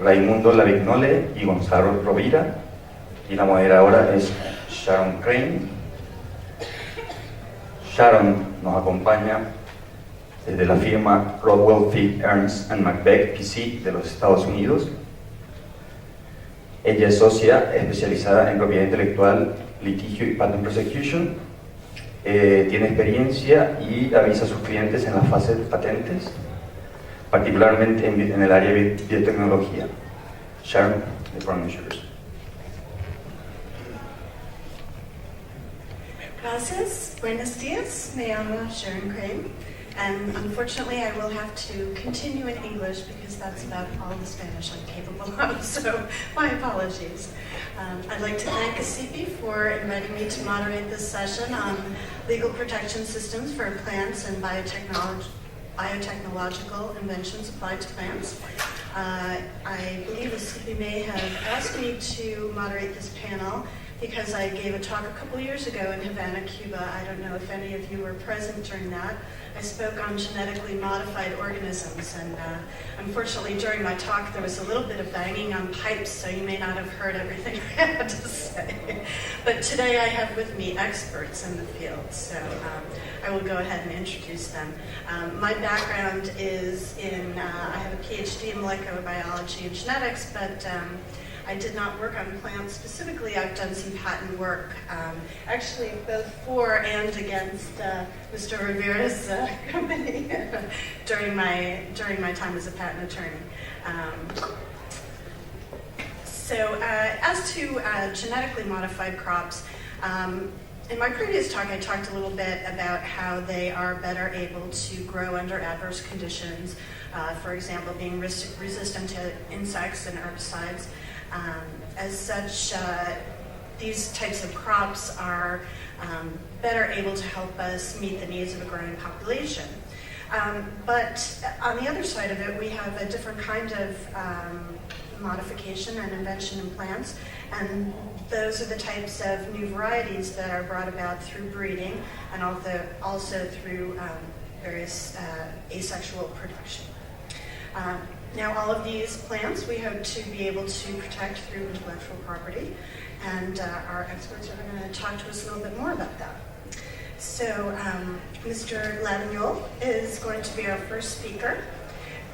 Raimundo Lavignole y Gonzalo Rovira, y la moderadora es Sharon Crane. Sharon nos acompaña desde la firma Rodwell Fitch Ernst McBeck PC de los Estados Unidos. Ella es socia especializada en propiedad intelectual, litigio y patent prosecution. Tiene experiencia y avisa a sus clientes en la fase de patentes, particularmente en el área de biotecnología. Sharon, the floor is yours. Gracias. Buenos dias. Me llamo Sharon Crane, and unfortunately I will have to continue in English because that's about all the Spanish I'm capable of, so my apologies. I'd like to thank ACIPI for inviting me to moderate this session on legal protection systems for plants and biotechnological inventions applied to plants. I believe ACIPI may have asked me to moderate this panel because I gave a talk a couple years ago in Havana, Cuba. I don't know if any of you were present during that. I spoke on genetically modified organisms, and unfortunately during my talk there was a little bit of banging on pipes, so you may not have heard everything I had to say. But today I have with me experts in the field, so I will go ahead and introduce them. My background is in, I have a PhD in molecular biology and genetics, but I did not work on plants specifically. I've done some patent work, actually both for and against Mr. Rivera's company during my time as a patent attorney. As to genetically modified crops, in my previous talk I talked a little bit about how they are better able to grow under adverse conditions, for example being resistant to insects and herbicides. As such, these types of crops are better able to help us meet the needs of a growing population. But on the other side of it, we have a different kind of modification and invention in plants, and those are the types of new varieties that are brought about through breeding and also through various asexual production. Now, all of these plants we hope to be able to protect through intellectual property, and our experts are going to talk to us a little bit more about that. So, Mr. Lavignole is going to be our first speaker,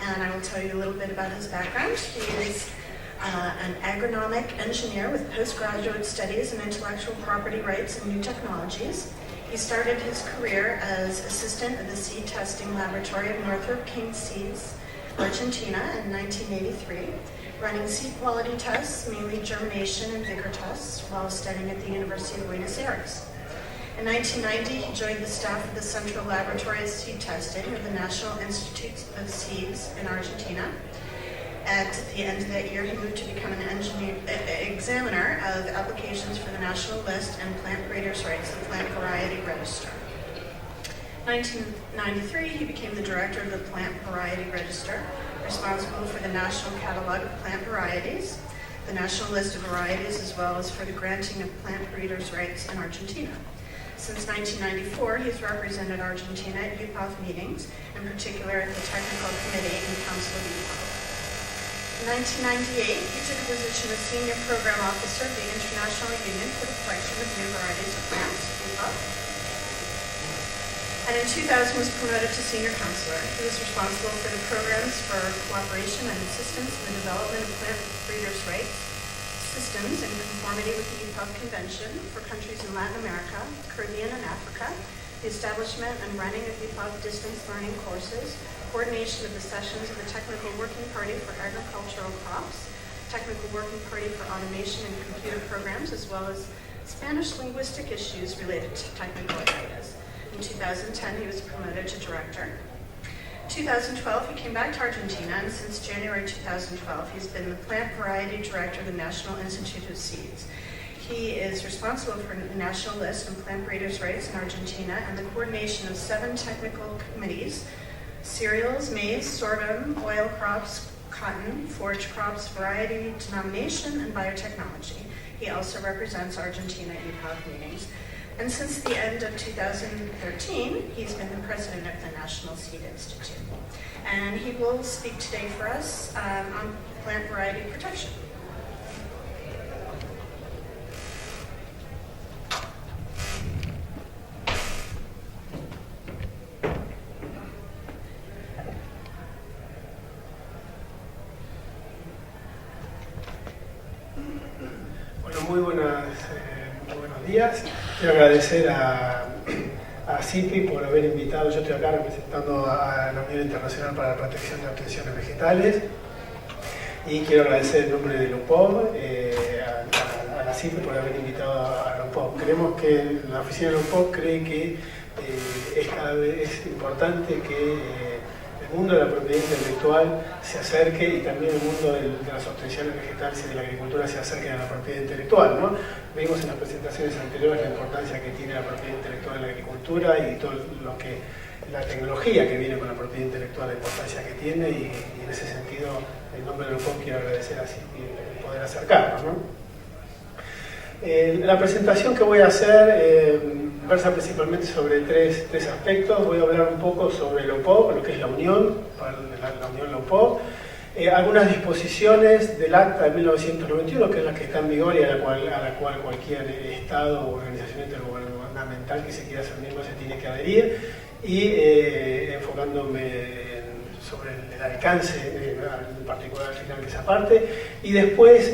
and I will tell you a little bit about his background. He is an agronomic engineer with postgraduate studies in intellectual property rights and new technologies. He started his career as assistant at the seed testing laboratory of Northrop King Seeds, Argentina in 1983, running seed quality tests, mainly germination and vigor tests, while studying at the University of Buenos Aires. In 1990, he joined the staff of the Central Laboratory of Seed Testing of the National Institute of Seeds in Argentina. At the end of that year, he moved to become an examiner of applications for the National List and Plant Breeders' Rights and Plant Variety Register. In 1993, he became the director of the Plant Variety Register, responsible for the National Catalog of Plant Varieties, the National List of Varieties, as well as for the granting of plant breeders' rights in Argentina. Since 1994, he's represented Argentina at UPOF meetings, in particular at the Technical Committee and Council of UPOF. In 1998, he took a position as Senior Program Officer of the International Union for the Collection of New Varieties of Plants, UPOF. And in 2000 was promoted to Senior Counselor. He was responsible for the programs for cooperation and assistance in the development of plant breeders' rights systems in conformity with the UPOF Convention for countries in Latin America, Caribbean, and Africa, the establishment and running of UPOF distance learning courses, coordination of the sessions of the Technical Working Party for Agricultural Crops, Technical Working Party for Automation and Computer Programs, as well as Spanish linguistic issues related to technical areas. In 2010, he was promoted to director. In 2012, he came back to Argentina, and since January 2012, he's been the plant variety director of the National Institute of Seeds. He is responsible for the National List and Plant Breeders' Rights in Argentina and the coordination of 7 technical committees: cereals, maize, sorghum, oil crops, cotton, forage crops, variety denomination, and biotechnology. He also represents Argentina at UPOF meetings. And since the end of 2013, he's been the president of the National Seed Institute. And he will speak today for us on plant variety protection. Muy buenos días. Quiero agradecer a CIPI por haber invitado. Yo estoy acá representando a la Unión Internacional para la Protección de Obtenciones Vegetales y quiero agradecer en nombre de LUPOV a la CIPI por haber invitado a LUPOV. Creemos que la oficina de LUPOV cree que es importante que el mundo de la propiedad intelectual se acerque y también el mundo de las obtenciones vegetales y de la agricultura se acerquen a la propiedad intelectual, ¿no? Vimos en las presentaciones anteriores la importancia que tiene la propiedad intelectual en la agricultura y todo lo que la tecnología que viene con la propiedad intelectual, la importancia que tiene y en ese sentido, en nombre de LUPOV quiero agradecer así el poder acercarnos, ¿no? La presentación que voy a hacer versa principalmente sobre tres aspectos. Voy a hablar un poco sobre LUPOV, lo que es la Unión, la Unión LUPOV, algunas disposiciones del Acta de 1991, que es la que está en vigor y a la cual cualquier Estado o organización intergubernamental que se quiera hacer miembro se tiene que adherir, y enfocándome sobre el alcance, en particular al final de esa parte, y después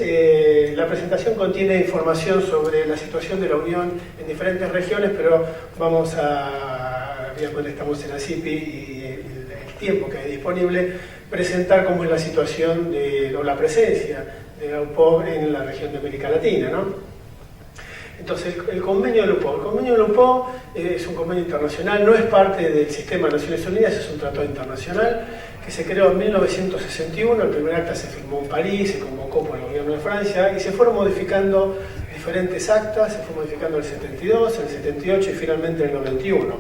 la presentación contiene información sobre la situación de la Unión en diferentes regiones, pero vamos a, ya cuando estamos en la CIPI y el tiempo que hay disponible, presentar cómo es la situación o la presencia de la UPOV en la región de América Latina, ¿no? Entonces, el convenio de LUPOV. El convenio de LUPOV es un convenio internacional, no es parte del sistema de Naciones Unidas, es un tratado internacional que se creó en 1961, el primer acta se firmó en París, se convocó por el gobierno de Francia y se fueron modificando diferentes actas, se fue modificando en el 72, en el 78 y finalmente en el 91.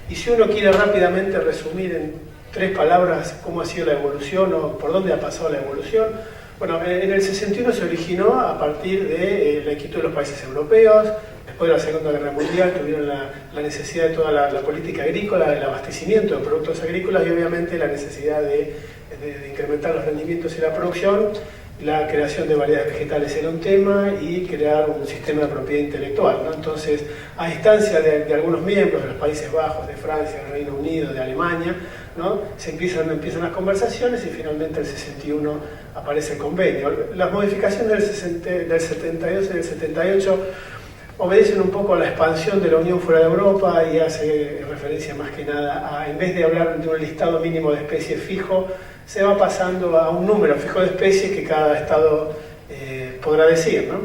Y si uno quiere rápidamente resumir en 3 palabras cómo ha sido la evolución o por dónde ha pasado la evolución, bueno, en el 61 se originó a partir de la inquietud de los países europeos. Después de la Segunda Guerra Mundial tuvieron la necesidad de toda la política agrícola, del abastecimiento de productos agrícolas y obviamente la necesidad de incrementar los rendimientos y la producción. La creación de variedades vegetales era un tema y crear un sistema de propiedad intelectual, ¿no? Entonces, a instancia de algunos miembros de los Países Bajos, de Francia, del Reino Unido, de Alemania, ¿no? Empiezan las conversaciones y finalmente en el 61 aparece el convenio. Las modificaciones del 72 y del 78 obedecen un poco a la expansión de la Unión fuera de Europa y hace referencia más que nada a, en vez de hablar de un listado mínimo de especies fijo, se va pasando a un número fijo de especies que cada Estado podrá decir, ¿no?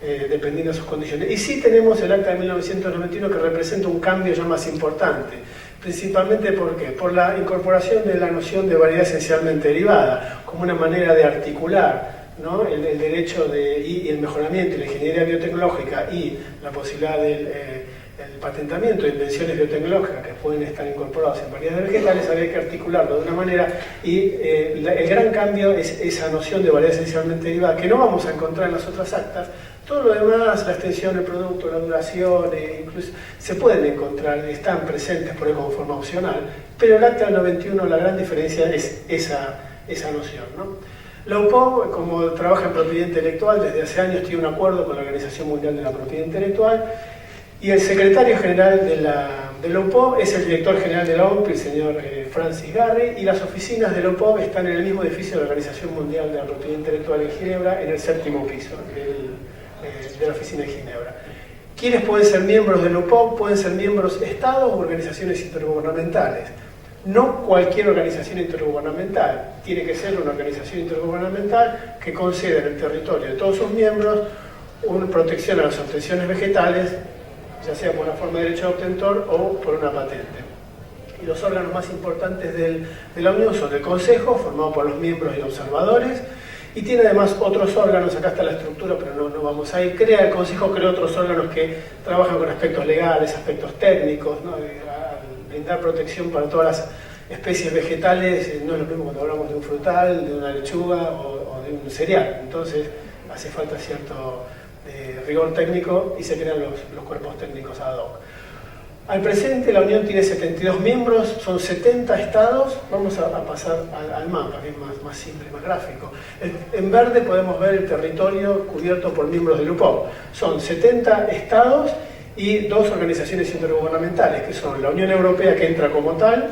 Dependiendo de sus condiciones. Y sí tenemos el Acta de 1991 que representa un cambio ya más importante. Principalmente ¿por qué? Por la incorporación de la noción de variedad esencialmente derivada, como una manera de articular, ¿no? el derecho y el mejoramiento, la ingeniería biotecnológica y la posibilidad del patentamiento de invenciones biotecnológicas que pueden estar incorporadas en variedades vegetales, habría que articularlo de una manera y el gran cambio es esa noción de variedad esencialmente derivada que no vamos a encontrar en las otras actas. Todo lo demás, la extensión del producto, la duración, incluso se pueden encontrar, están presentes por ahí como forma opcional, pero el Acta del 91 la gran diferencia es esa noción, ¿no? La UPOV, como trabaja en propiedad intelectual desde hace años, tiene un acuerdo con la Organización Mundial de la Propiedad Intelectual y el secretario general de la UPOV es el director general de la OMPI, el señor Francis Garry, y las oficinas de la UPOV están en el mismo edificio de la Organización Mundial de la Propiedad Intelectual en Ginebra, en el 7º piso de la oficina de Ginebra. ¿Quiénes pueden ser miembros de la UPOV? Pueden ser miembros estados o organizaciones intergubernamentales. No cualquier organización intergubernamental, tiene que ser una organización intergubernamental que conceda en el territorio de todos sus miembros una protección a las obtenciones vegetales, ya sea por una forma de derecho de obtentor o por una patente. Y los órganos más importantes de la Unión son el Consejo, formado por los miembros y observadores, y tiene además otros órganos, acá está la estructura, pero no vamos a ir. El Consejo crea otros órganos que trabajan con aspectos legales, aspectos técnicos, ¿no? Brindar protección para todas las especies vegetales, no es lo mismo cuando hablamos de un frutal, de una lechuga o de un cereal. Entonces hace falta cierto de rigor técnico y se crean los cuerpos técnicos ad hoc. Al presente la Unión tiene 72 miembros, son 70 estados. Vamos a pasar al mapa, que es más simple, más gráfico. En verde podemos ver el territorio cubierto por miembros del UPOV. Son 70 estados y 2 organizaciones intergubernamentales, que son la Unión Europea, que entra como tal,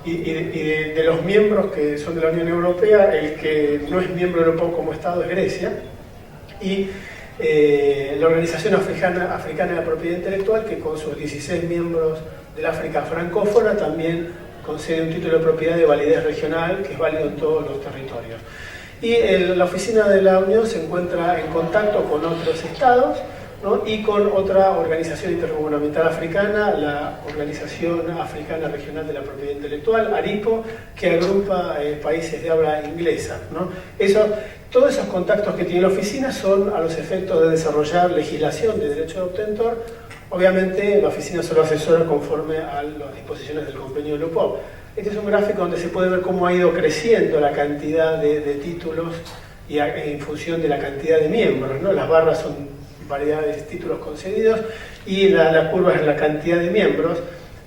y de los miembros que son de la Unión Europea, el que no es miembro del UPOV como estado es Grecia, y la Organización Africana de la Propiedad Intelectual, que con sus 16 miembros del África francófona también concede un título de propiedad de validez regional, que es válido en todos los territorios. Y la oficina de la Unión se encuentra en contacto con otros estados, ¿no? Y con otra organización intergubernamental africana, la Organización Africana Regional de la Propiedad Intelectual, ARIPO, que agrupa países de habla inglesa, ¿no? Todos esos contactos que tiene la oficina son a los efectos de desarrollar legislación de derecho de obtentor. Obviamente la oficina solo asesora conforme a las disposiciones del convenio del UPOV. Este es un gráfico donde se puede ver cómo ha ido creciendo la cantidad de títulos y en función de la cantidad de miembros, ¿no? Las barras son variedades de títulos concedidos y la curva es la cantidad de miembros,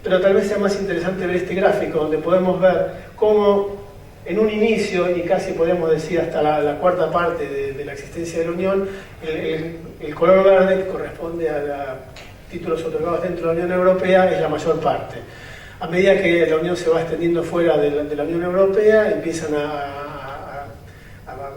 pero tal vez sea más interesante ver este gráfico donde podemos ver cómo en un inicio, y casi podemos decir hasta la cuarta parte de la existencia de la Unión, el color verde, que corresponde a títulos otorgados dentro de la Unión Europea, es la mayor parte. A medida que la Unión se va extendiendo fuera de la Unión Europea, empiezan a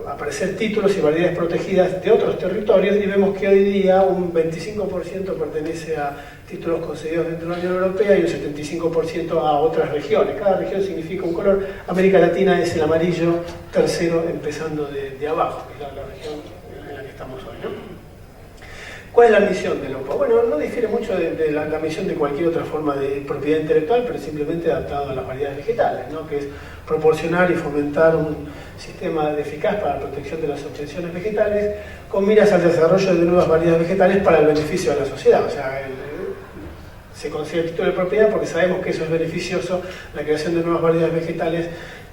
aparecer títulos y validades protegidas de otros territorios, y vemos que hoy día un 25% pertenece a títulos concedidos dentro de la Unión Europea y un 75% a otras regiones. Cada región significa un color. América Latina es el amarillo tercero, empezando de abajo, que es la región en la que estamos hoy, ¿no? ¿Cuál es la misión del UPOV? Bueno, no difiere mucho de la misión de cualquier otra forma de propiedad intelectual, pero simplemente adaptado a las variedades vegetales, ¿no? Que es proporcionar y fomentar un sistema eficaz para la protección de las obtenciones vegetales con miras al desarrollo de nuevas variedades vegetales para el beneficio de la sociedad. O sea, se concede el título de propiedad porque sabemos que eso es beneficioso. La creación de nuevas variedades vegetales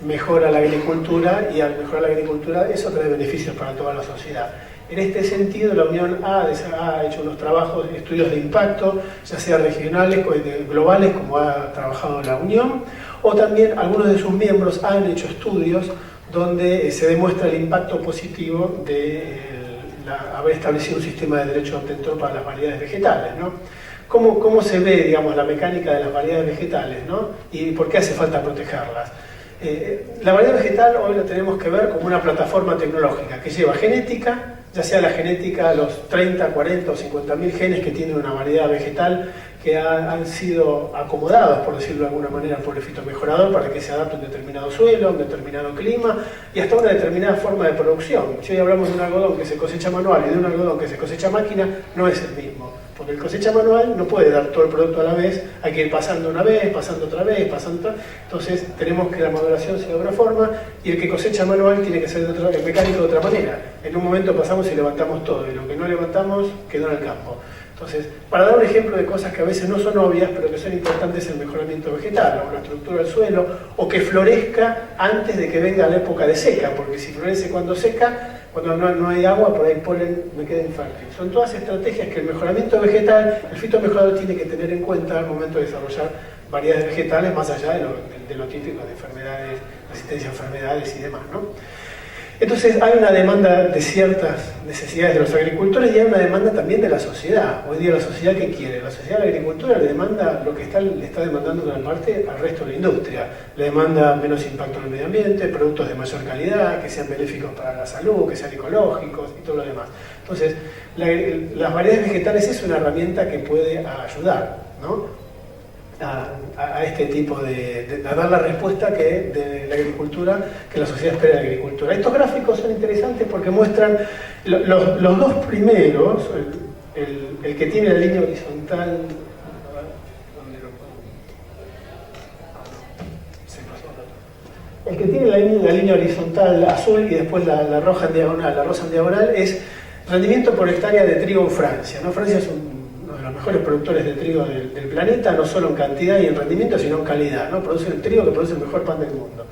mejora la agricultura, y al mejorar la agricultura eso trae beneficios para toda la sociedad. En este sentido, la Unión ha hecho unos trabajos, estudios de impacto, ya sea regionales, globales, como ha trabajado la Unión, o también algunos de sus miembros han hecho estudios donde se demuestra el impacto positivo de haber establecido un sistema de derecho de obtentor para las variedades vegetales, ¿no? ¿Cómo se ve, digamos, la mecánica de las variedades vegetales, ¿no? Y por qué hace falta protegerlas? La variedad vegetal hoy la tenemos que ver como una plataforma tecnológica que lleva genética, ya sea la genética, los 30, 40 o 50.000 genes que tiene una variedad vegetal que han sido acomodados, por decirlo de alguna manera, por el fitomejorador para que se adapte a un determinado suelo, a un determinado clima y hasta una determinada forma de producción. Si hoy hablamos de un algodón que se cosecha manual y de un algodón que se cosecha a máquina, no es el mismo. Porque el cosecha manual no puede dar todo el producto a la vez, hay que ir pasando una vez, pasando otra vez, pasando otra. Entonces tenemos que la maduración sea de una forma y el que cosecha manual tiene que ser el mecánico de otra manera. En un momento pasamos y levantamos todo y lo que no levantamos quedó en el campo. Entonces, para dar un ejemplo de cosas que a veces no son obvias, pero que son importantes, el mejoramiento vegetal, o la estructura del suelo, o que florezca antes de que venga la época de seca, porque si florece cuando seca, cuando no hay agua, por ahí polen me queda infértil. Son todas estrategias que el mejoramiento vegetal, el fitomejorador tiene que tener en cuenta al momento de desarrollar variedades vegetales, más allá de lo típico de enfermedades, resistencia a enfermedades y demás, ¿no? Entonces hay una demanda de ciertas necesidades de los agricultores y hay una demanda también de la sociedad. Hoy día la sociedad, ¿qué quiere? La sociedad de la agricultura le demanda lo que le está demandando gran parte al resto de la industria. Le demanda menos impacto en el medio ambiente, productos de mayor calidad, que sean benéficos para la salud, que sean ecológicos y todo lo demás. Entonces, las variedades vegetales es una herramienta que puede ayudar, ¿no? A este tipo a dar la respuesta de la agricultura, que la sociedad espera de la agricultura. Estos gráficos son interesantes porque muestran los dos primeros, el que tiene la línea horizontal, el que tiene la línea horizontal azul y después la roja en diagonal, la rosa en diagonal, es rendimiento por hectárea de trigo en Francia, ¿no? Francia es uno de los mejores productores de trigo del planeta, no solo en cantidad y en rendimiento, sino en calidad, ¿no? Produce el trigo que produce el mejor pan del mundo.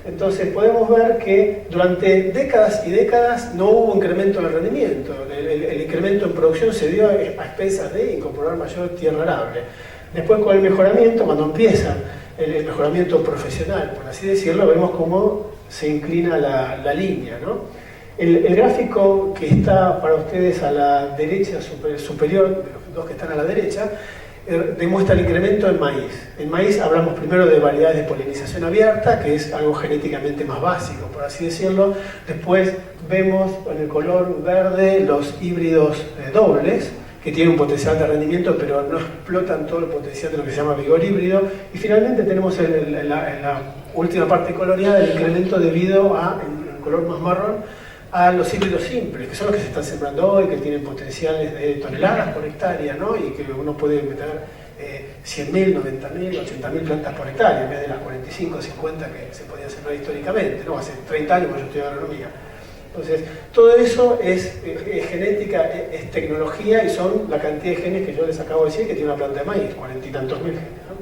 Entonces podemos ver que durante décadas y décadas no hubo incremento en el rendimiento. El incremento en producción se dio a expensas de incorporar mayor tierra arable. Después, con el mejoramiento, cuando empieza el mejoramiento profesional, por así decirlo, vemos cómo se inclina la línea, ¿no? El gráfico que está para ustedes a la derecha superior, de los dos que están a la derecha, demuestra el incremento en maíz. En maíz hablamos primero de variedades de polinización abierta, que es algo genéticamente más básico, por así decirlo. Después vemos en el color verde los híbridos dobles, que tienen un potencial de rendimiento, pero no explotan todo el potencial de lo que se llama vigor híbrido. Y finalmente tenemos en la última parte coloreada el incremento debido a, en color más marrón, a los híbridos simples, que son los que se están sembrando hoy, que tienen potenciales de toneladas por hectárea, ¿no? Y que uno puede meter 100.000, 90.000, 80.000 plantas por hectárea, en vez de las 45, 50 que se podían sembrar históricamente, ¿no? Hace 30 años yo estudié agronomía. Entonces, todo eso es genética, es tecnología, y son la cantidad de genes que yo les acabo de decir que tiene una planta de maíz, 40 y tantos mil genes, ¿no?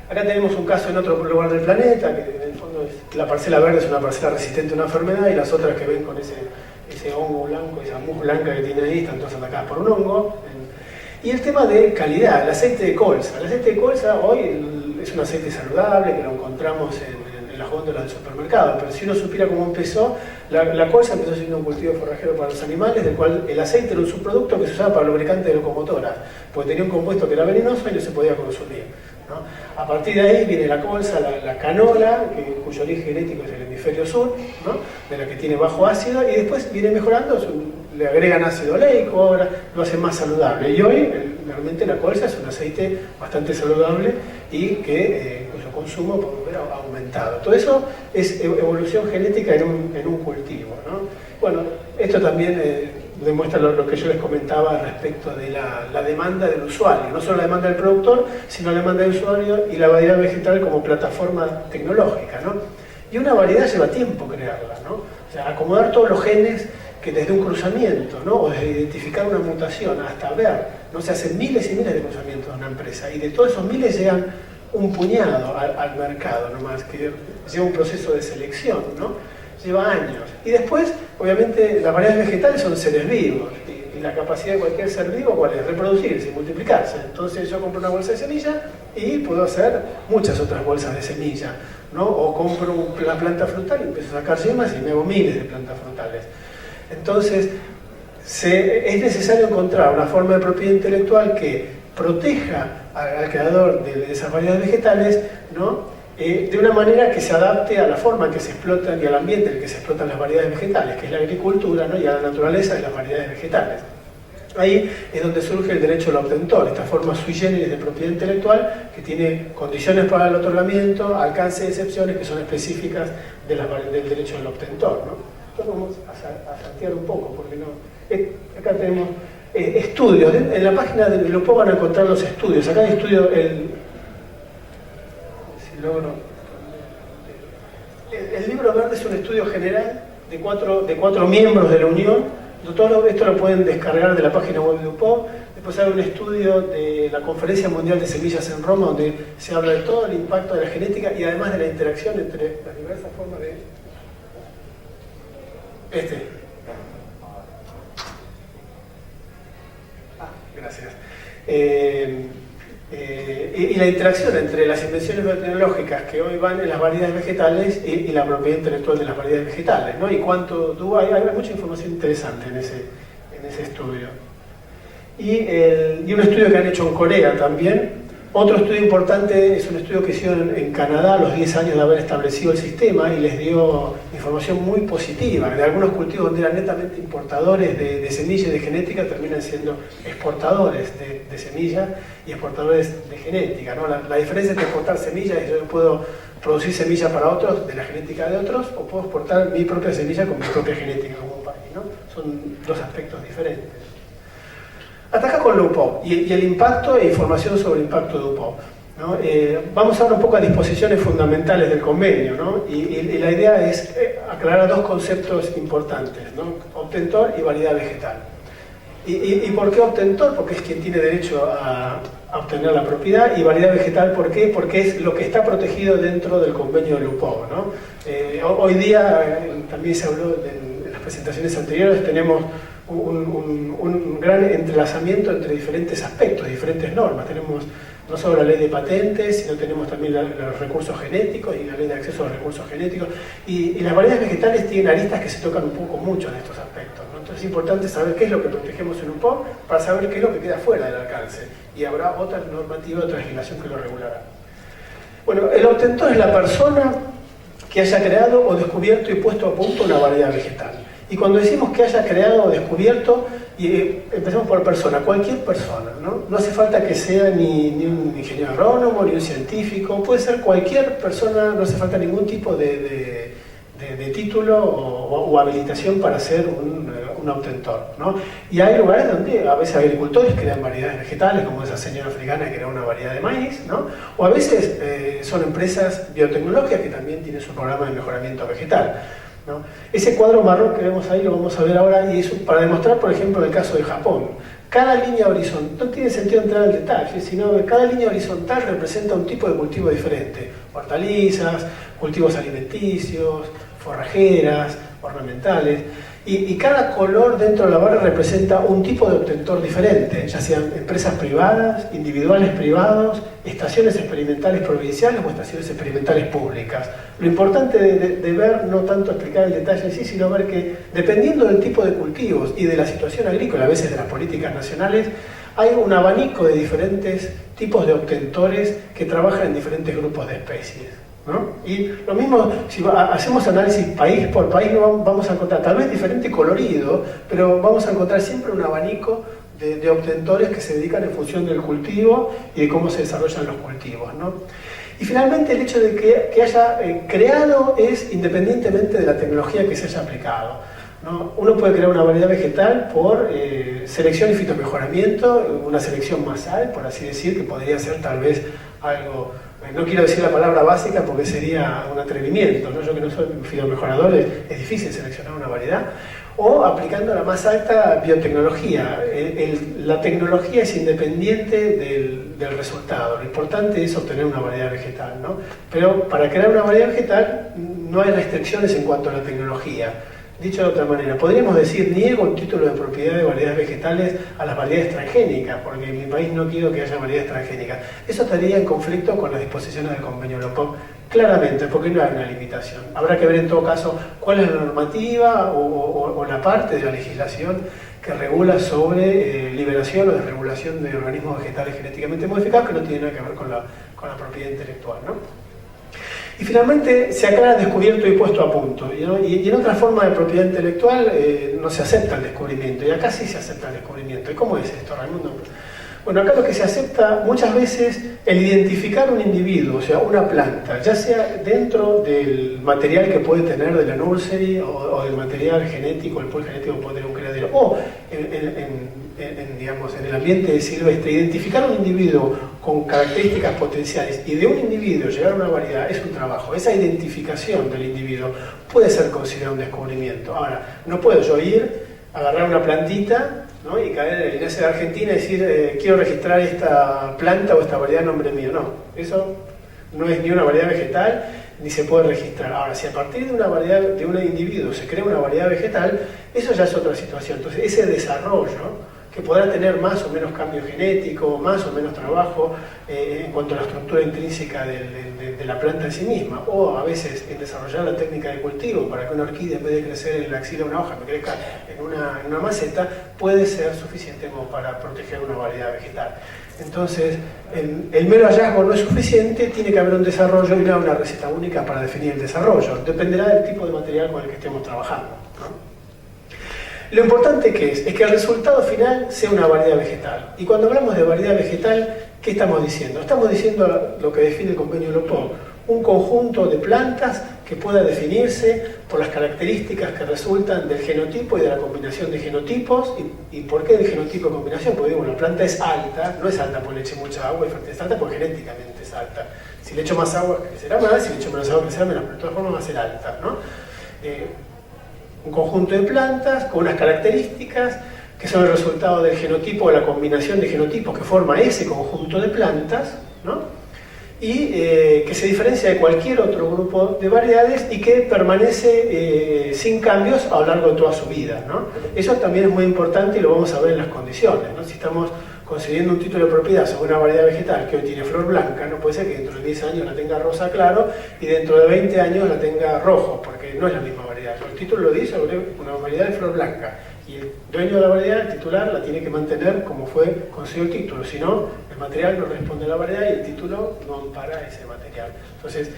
Acá tenemos un caso en otro lugar del planeta, que en el fondo la parcela verde es una parcela resistente a una enfermedad, y las otras que ven con ese hongo blanco, esa mousse blanca que tiene ahí, están todas atacadas por un hongo. Y el tema de calidad, el aceite de colza. El aceite de colza hoy es un aceite saludable, que lo encontramos en las góndolas del supermercado, pero si uno supiera cómo empezó, la colza empezó siendo un cultivo forrajero para los animales, del cual el aceite era un subproducto que se usaba para lubricante de locomotoras, porque tenía un compuesto que era venenoso y no se podía consumir, ¿no? A partir de ahí viene la colza, la canola, cuyo origen genético es el hemisferio sur, ¿no? De la que tiene bajo ácido, y después viene mejorando, le agregan ácido oleico, ahora lo hacen más saludable. Y hoy realmente la colza es un aceite bastante saludable y cuyo consumo por ver ha aumentado. Todo eso es evolución genética en un cultivo, ¿no? Bueno, esto también demuestra lo que yo les comentaba respecto de la demanda del usuario, no solo la demanda del productor, sino la demanda del usuario y la variedad vegetal como plataforma tecnológica, ¿no? Y una variedad lleva tiempo crearla, ¿no? O sea, acomodar todos los genes que desde un cruzamiento, ¿no? O desde identificar una mutación hasta ver, ¿no? Se hacen miles y miles de cruzamientos en una empresa, y de todos esos miles llegan un puñado al mercado nomás, que lleva un proceso de selección, ¿no? Lleva años. Y después, obviamente, las variedades vegetales son seres vivos, y la capacidad de cualquier ser vivo, ¿cuál es? Reproducirse y multiplicarse. Entonces yo compro una bolsa de semilla y puedo hacer muchas otras bolsas de semilla, ¿no? O compro una planta frutal y empiezo a sacar yemas y me hago miles de plantas frutales. Entonces, es necesario encontrar una forma de propiedad intelectual que proteja al creador de esas variedades vegetales, ¿no? De una manera que se adapte a la forma en que se explotan y al ambiente en el que se explotan las variedades vegetales, que es la agricultura, ¿no? Y a la naturaleza de las variedades vegetales. Ahí es donde surge el derecho del obtentor, esta forma sui generis de propiedad intelectual que tiene condiciones para el otorgamiento, alcance de excepciones que son específicas del derecho del obtentor, ¿no? Entonces vamos a saltear un poco, porque no. Acá tenemos estudios. En la página de Lupo van a encontrar los estudios. Acá hay estudio, el libro verde es un estudio general de cuatro miembros de la Unión. Todo esto lo pueden descargar de la página web de UPOV. Después hay un estudio de la Conferencia Mundial de Semillas en Roma, donde se habla de todo el impacto de la genética y además de la interacción entre las diversas formas de... Gracias. Y la interacción entre las invenciones biotecnológicas que hoy van en las variedades vegetales y la propiedad intelectual de las variedades vegetales, ¿no? Y cuánto hay mucha información interesante en ese estudio. Y un estudio que han hecho en Corea también. Otro estudio importante es un estudio que hicieron en Canadá a los 10 años de haber establecido el sistema, y les dio información muy positiva. De algunos cultivos donde eran netamente importadores de semillas y de genética, terminan siendo exportadores de semillas y exportadores de genética, ¿no? La diferencia entre exportar semillas es que yo puedo producir semillas para otros de la genética de otros, o puedo exportar mi propia semilla con mi propia genética como un país, ¿no? Son dos aspectos diferentes. Hasta acá con la UPOV y el impacto e información sobre el impacto de UPOV, ¿no? Vamos ahora un poco a disposiciones fundamentales del convenio, ¿no? Y la idea es aclarar dos conceptos importantes, ¿no? Obtentor y variedad vegetal. ¿Y por qué obtentor? Porque es quien tiene derecho a obtener la propiedad. Y variedad vegetal, ¿por qué? Porque es lo que está protegido dentro del convenio de Lupo, ¿no? Hoy día, también se habló en las presentaciones anteriores, tenemos un gran entrelazamiento entre diferentes aspectos, diferentes normas. Tenemos no solo la ley de patentes, sino tenemos también los recursos genéticos y la ley de acceso a los recursos genéticos. Y las variedades vegetales tienen aristas que se tocan un poco mucho en estos aspectos, ¿no? Entonces es importante saber qué es lo que protegemos en un POC para saber qué es lo que queda fuera del alcance. Y habrá otra normativa, otra legislación que lo regulará. Bueno, el obtentor es la persona que haya creado o descubierto y puesto a punto una variedad vegetal. Y cuando decimos que haya creado o descubierto, empecemos por persona, cualquier persona, ¿no? No hace falta que sea ni un ingeniero agrónomo, ni un científico, puede ser cualquier persona, no hace falta ningún tipo de título o habilitación para ser un obtentor, ¿no? Y hay lugares donde a veces agricultores crean variedades vegetales, como esa señora africana que era una variedad de maíz, ¿no? O a veces son empresas biotecnológicas que también tienen su programa de mejoramiento vegetal, ¿no? Ese cuadro marrón que vemos ahí lo vamos a ver ahora, y es para demostrar, por ejemplo, el caso de Japón. Cada línea horizontal, no tiene sentido entrar al detalle, sino que cada línea horizontal representa un tipo de cultivo diferente. Hortalizas, cultivos alimenticios, forrajeras, ornamentales. Y cada color dentro de la barra representa un tipo de obtentor diferente, ya sean empresas privadas, individuales privados, estaciones experimentales provinciales o estaciones experimentales públicas. Lo importante de ver, no tanto explicar el detalle en sí, sino ver que dependiendo del tipo de cultivos y de la situación agrícola, a veces de las políticas nacionales, hay un abanico de diferentes tipos de obtentores que trabajan en diferentes grupos de especies, ¿no? Y lo mismo, si hacemos análisis país por país, no vamos a encontrar, tal vez diferente colorido, pero vamos a encontrar siempre un abanico de obtentores que se dedican en función del cultivo y de cómo se desarrollan los cultivos, ¿no? Y finalmente el hecho de que haya creado es independientemente de la tecnología que se haya aplicado, ¿no? Uno puede crear una variedad vegetal por selección y fitomejoramiento, una selección masal, por así decir, que podría ser tal vez algo... No quiero decir la palabra básica porque sería un atrevimiento, ¿no? Yo que no soy fitomejorador, es difícil seleccionar una variedad. O aplicando la más alta biotecnología. La tecnología es independiente del resultado. Lo importante es obtener una variedad vegetal, ¿no? Pero para crear una variedad vegetal no hay restricciones en cuanto a la tecnología. Dicho de otra manera, podríamos decir, niego el título de propiedad de variedades vegetales a las variedades transgénicas, porque en mi país no quiero que haya variedades transgénicas. Eso estaría en conflicto con las disposiciones del convenio Lupo, claramente, porque no hay una limitación. Habrá que ver en todo caso cuál es la normativa o la parte de la legislación que regula sobre liberación o desregulación de organismos vegetales genéticamente modificados, que no tiene nada que ver con la propiedad intelectual, ¿no? Y finalmente se aclara descubierto y puesto a punto, ¿no? Y en otra forma de propiedad intelectual no se acepta el descubrimiento, y acá sí se acepta el descubrimiento. ¿Y cómo es esto, Raimundo? Bueno, acá lo que se acepta muchas veces el identificar un individuo, o sea, una planta, ya sea dentro del material que puede tener de la nursery o del material genético, el pool genético que puede tener un criadero, o digamos, en el ambiente silvestre, identificar un individuo con características potenciales y de un individuo llegar a una variedad es un trabajo. Esa identificación del individuo puede ser considerado un descubrimiento. Ahora, no puedo yo ir, agarrar una plantita, ¿no? Y caer en ese de Argentina y decir quiero registrar esta planta o esta variedad en nombre mío. No, eso no es ni una variedad vegetal ni se puede registrar. Ahora, si a partir de una variedad, de un individuo se crea una variedad vegetal, eso ya es otra situación. Entonces, ese desarrollo, que podrá tener más o menos cambio genético, más o menos trabajo en cuanto a la estructura intrínseca de la planta en sí misma, o a veces en desarrollar la técnica de cultivo para que una orquídea, en vez de crecer en la axila de una hoja, me crezca en una maceta, puede ser suficiente como para proteger una variedad vegetal. Entonces, el mero hallazgo no es suficiente, tiene que haber un desarrollo y no una receta única para definir el desarrollo. Dependerá del tipo de material con el que estemos trabajando, ¿no? Lo importante que es que el resultado final sea una variedad vegetal. Y cuando hablamos de variedad vegetal, ¿qué estamos diciendo? Estamos diciendo lo que define el convenio Lupo, un conjunto de plantas que pueda definirse por las características que resultan del genotipo y de la combinación de genotipos. ¿Y por qué de genotipo y combinación? Porque digo, la planta es alta, no es alta porque le eche mucha agua, es alta porque genéticamente es alta. Si le echo más agua, crecerá más, si le echo menos agua, crecerá menos, pero de todas formas va a ser alta, ¿no? Un conjunto de plantas con unas características que son el resultado del genotipo o la combinación de genotipos que forma ese conjunto de plantas, ¿no? Y que se diferencia de cualquier otro grupo de variedades y que permanece sin cambios a lo largo de toda su vida, ¿no? Eso también es muy importante y lo vamos a ver en las condiciones, ¿no? Si estamos concediendo un título de propiedad sobre una variedad vegetal que hoy tiene flor blanca, no puede ser que dentro de 10 años la tenga rosa claro y dentro de 20 años la tenga rojo, porque no es la misma variedad. El título lo dice sobre una variedad de flor blanca y el dueño de la variedad, el titular, la tiene que mantener como fue concedido el título, si no, el material no responde a la variedad y el título no ampara ese material. Entonces,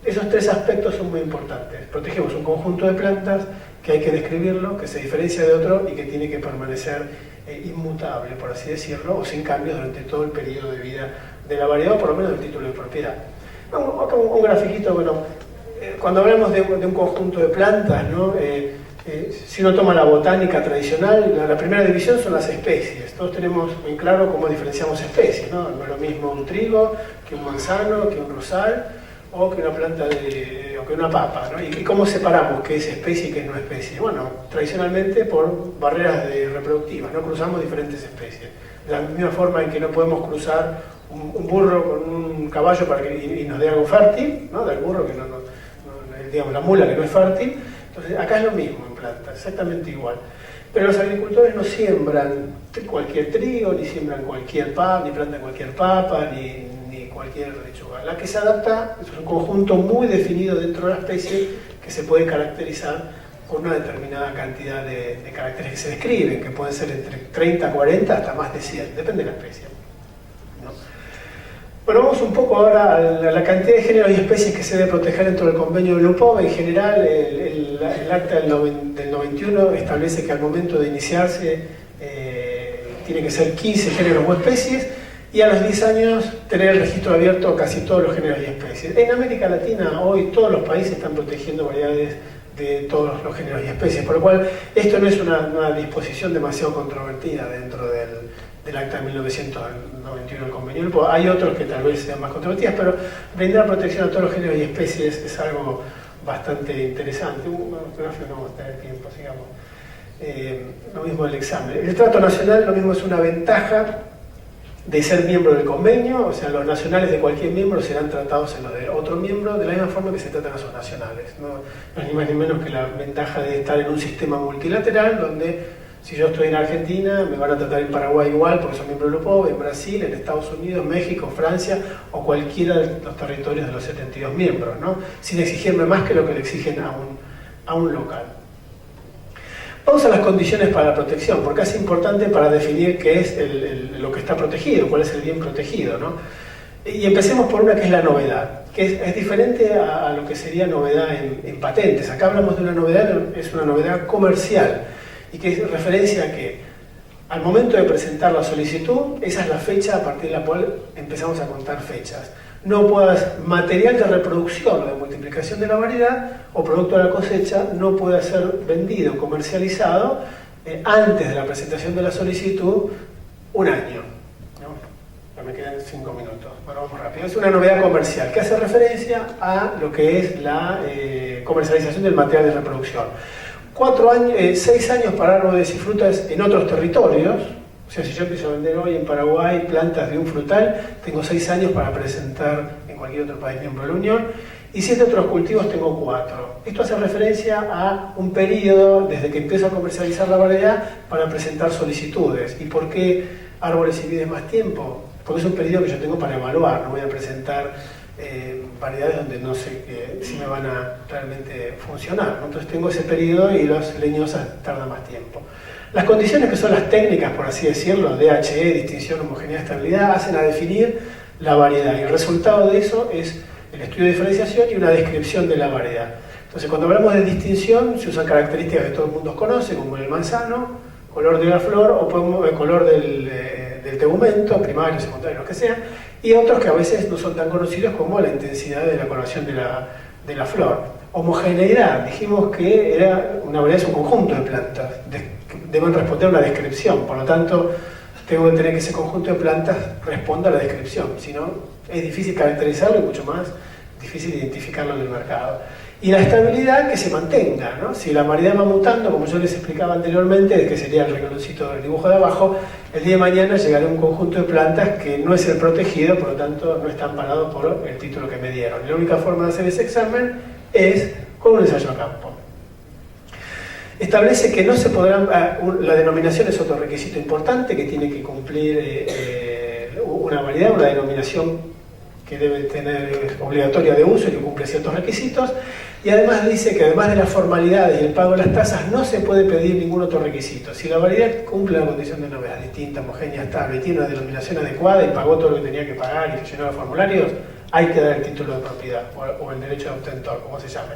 esos tres aspectos son muy importantes. Protegemos un conjunto de plantas que hay que describirlo, que se diferencia de otro y que tiene que permanecer inmutable, por así decirlo, o sin cambios durante todo el periodo de vida de la variedad, o por lo menos del título de propiedad. Un grafiquito, bueno, cuando hablamos de un conjunto de plantas, ¿no? Si uno toma la botánica tradicional, la primera división son las especies. Todos tenemos muy claro cómo diferenciamos especies, ¿no? No es lo mismo un trigo que un manzano, que un rosal, o que una planta o que una papa, ¿no? ¿Y cómo separamos qué es especie y qué no es especie? Bueno, tradicionalmente por barreras reproductivas, no cruzamos diferentes especies. De la misma forma en que no podemos cruzar un burro con un caballo para que y nos dé algo fértil, ¿no? Del burro que digamos, la mula que no es fértil. Entonces, acá es lo mismo en plantas, exactamente igual. Pero los agricultores no siembran cualquier trigo, ni siembran cualquier papa, ni plantan cualquier papa, ni cualquier lechuga. La que se adapta es un conjunto muy definido dentro de la especie que se puede caracterizar con una determinada cantidad de caracteres que se describen, que pueden ser entre 30, 40 hasta más de 100, depende de la especie, ¿no? Bueno, vamos un poco ahora a la cantidad de géneros y especies que se debe proteger dentro del convenio de Lupov. En general, el acta del 91 establece que al momento de iniciarse tiene que ser 15 géneros o especies, y a los 10 años tener el registro abierto a casi todos los géneros y especies. En América Latina hoy todos los países están protegiendo variedades de todos los géneros y especies, por lo cual esto no es una disposición demasiado controvertida dentro del acta de 1991 del convenio. Hay otros que tal vez sean más controvertidas, pero brindar protección a todos los géneros y especies es algo bastante interesante. Un gráfico no vamos a tener tiempo, sigamos. Lo mismo del examen. El trato nacional, lo mismo, es una ventaja de ser miembro del convenio, o sea, los nacionales de cualquier miembro serán tratados en los de otro miembro de la misma forma que se tratan a sus nacionales. No es ni más ni menos que la ventaja de estar en un sistema multilateral donde si yo estoy en Argentina me van a tratar en Paraguay igual porque soy miembro del Lupov, en Brasil, en Estados Unidos, México, Francia o cualquiera de los territorios de los 72 miembros, ¿no? Sin exigirme más que lo que le exigen a un local. Vamos a las condiciones para la protección, porque es importante para definir qué es lo que está protegido, cuál es el bien protegido, ¿no? Y empecemos por una que es la novedad, que es diferente a lo que sería novedad en patentes. Acá hablamos de una novedad, es una novedad comercial, y que es referencia a que al momento de presentar la solicitud, esa es la fecha a partir de la cual empezamos a contar fechas. No puedas, material de reproducción o de multiplicación de la variedad o producto de la cosecha no puede ser vendido, comercializado antes de la presentación de la solicitud un año, ¿no? Ya me quedan 5 minutos, bueno, vamos rápido. Es una novedad comercial que hace referencia a lo que es la comercialización del material de reproducción. 6 años para árboles y frutas en otros territorios. O sea, si yo empiezo a vender hoy en Paraguay plantas de un frutal, tengo 6 años para presentar en cualquier otro país miembro de la Unión, y si es de otros cultivos tengo 4. Esto hace referencia a un periodo desde que empiezo a comercializar la variedad para presentar solicitudes. ¿Y por qué árboles y vides más tiempo? Porque es un periodo que yo tengo para evaluar, no voy a presentar variedades donde no sé si me van a realmente funcionar, ¿no? Entonces tengo ese periodo y los leñosas tardan más tiempo. Las condiciones que son las técnicas, por así decirlo, DHE, distinción, homogeneidad, estabilidad, hacen a definir la variedad, y el resultado de eso es el estudio de diferenciación y una descripción de la variedad. Entonces, cuando hablamos de distinción, se usan características que todo el mundo conoce, como el manzano, color de la flor o color del tegumento, primario, secundario, lo que sea, y otros que a veces no son tan conocidos como la intensidad de la coloración de la flor. Homogeneidad, dijimos que era una variedad, es un conjunto de plantas, deben responder a una descripción, por lo tanto tengo que tener que ese conjunto de plantas responda a la descripción, si no es difícil caracterizarlo y mucho más difícil identificarlo en el mercado. Y la estabilidad que se mantenga, ¿no? Si la variedad va mutando, como yo les explicaba anteriormente, que sería el rengloncito del dibujo de abajo, el día de mañana llegará un conjunto de plantas que no es el protegido, por lo tanto no está amparado por el título que me dieron. Y la única forma de hacer ese examen es con un ensayo a campo. Establece que no se podrán, la denominación es otro requisito importante que tiene que cumplir una variedad, una denominación que debe tener obligatoria de uso y que cumple ciertos requisitos, y además dice que además de las formalidades y el pago de las tasas no se puede pedir ningún otro requisito. Si la variedad cumple la condición de novedad distinta, homogénea, estable, y tiene una denominación adecuada y pagó todo lo que tenía que pagar y llenó los formularios, hay que dar el título de propiedad o el derecho de obtentor, como se llame,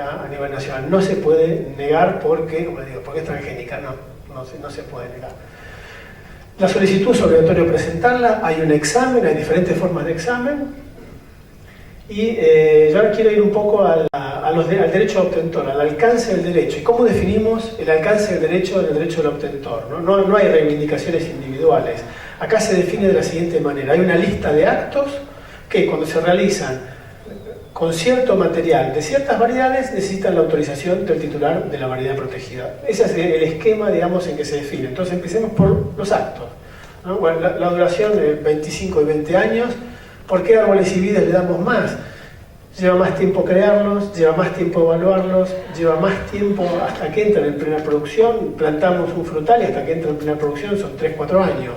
a nivel nacional. No se puede negar porque, como digo, porque es transgénica, no se puede negar. La solicitud es obligatorio presentarla, hay un examen, hay diferentes formas de examen, y yo ahora quiero ir un poco al derecho de obtentor, al alcance del derecho. ¿Y cómo definimos el alcance del derecho en el derecho del obtentor? No hay reivindicaciones individuales. Acá se define de la siguiente manera: hay una lista de actos que cuando se realizan con cierto material de ciertas variedades necesitan la autorización del titular de la variedad protegida. Ese es el esquema, digamos, en que se define. Entonces empecemos por los actos, ¿no? Bueno, la duración de 25 y 20 años. ¿Por qué árboles y vides le damos más? Lleva más tiempo crearlos, lleva más tiempo evaluarlos, lleva más tiempo hasta que entran en plena producción. Plantamos un frutal y hasta que entra en plena producción son 3-4 años,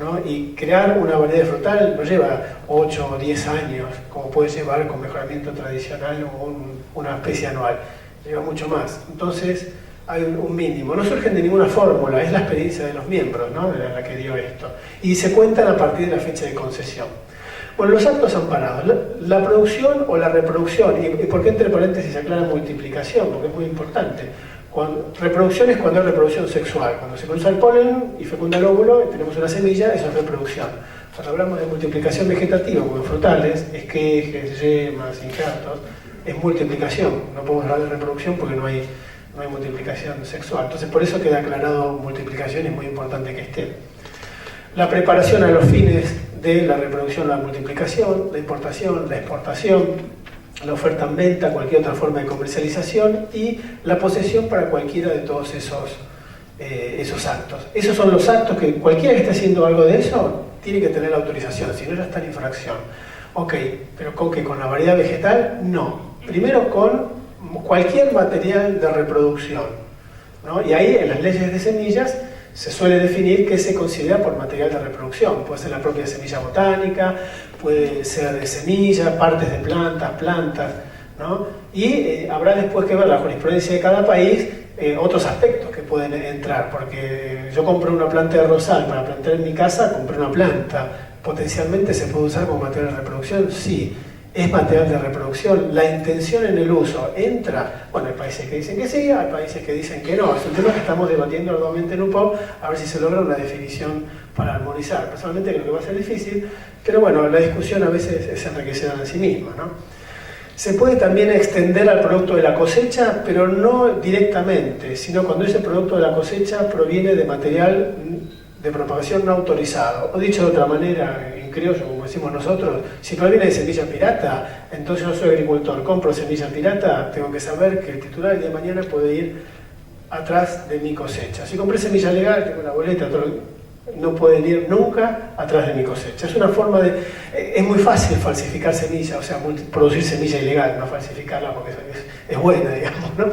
¿no? Y crear una variedad de frutal no lleva 8 o 10 años, como puede llevar con mejoramiento tradicional o una especie anual. Lleva mucho más. Entonces hay un mínimo. No surgen de ninguna fórmula, es la experiencia de los miembros, ¿no?, la que dio esto. Y se cuentan a partir de la fecha de concesión. Bueno, los actos amparados, la producción o la reproducción, y por qué entre paréntesis aclara multiplicación, porque es muy importante. Reproducción es cuando hay reproducción sexual, cuando se produce el polen y fecunda el óvulo y tenemos una semilla, eso es reproducción. Cuando hablamos de multiplicación vegetativa, como en frutales, esquejes, yemas, injertos, es multiplicación. No podemos hablar de reproducción porque no hay multiplicación sexual. Entonces, por eso queda aclarado multiplicación, es muy importante que esté. La preparación a los fines de la reproducción, la multiplicación, la importación, la exportación, la oferta en venta, cualquier otra forma de comercialización, y la posesión para cualquiera de todos esos actos. Esos son los actos que cualquiera que esté haciendo algo de eso tiene que tener la autorización, si no ya está en infracción. Ok, pero ¿con qué? ¿Con la variedad vegetal? No. Primero con cualquier material de reproducción, ¿no? Y ahí en las leyes de semillas se suele definir qué se considera por material de reproducción. Puede ser la propia semilla botánica, puede ser de semilla, partes de plantas, ¿no? Y habrá después que ver la jurisprudencia de cada país, otros aspectos que pueden entrar, porque yo compré una planta de rosal para plantar en mi casa, compré una planta, potencialmente se puede usar como material de reproducción, sí. Es material de reproducción, la intención en el uso entra. Bueno, hay países que dicen que sí, hay países que dicen que no. Es un tema que estamos debatiendo arduamente en UPO, a ver si se logra una definición para armonizar. Personalmente creo que va a ser difícil, pero bueno, la discusión a veces es enriquecedora en sí misma, ¿no? Se puede también extender al producto de la cosecha, pero no directamente, sino cuando ese producto de la cosecha proviene de material de propagación no autorizado. O dicho de otra manera, en criollo, como decimos nosotros, si proviene de semilla pirata, entonces yo soy agricultor, compro semilla pirata, tengo que saber que el titular el día de mañana puede ir atrás de mi cosecha. Si compré semilla legal, tengo una boleta, no pueden ir nunca atrás de mi cosecha. Es una forma de... Es muy fácil falsificar semilla, o sea, producir semilla ilegal, no falsificarla porque es buena, digamos, ¿no?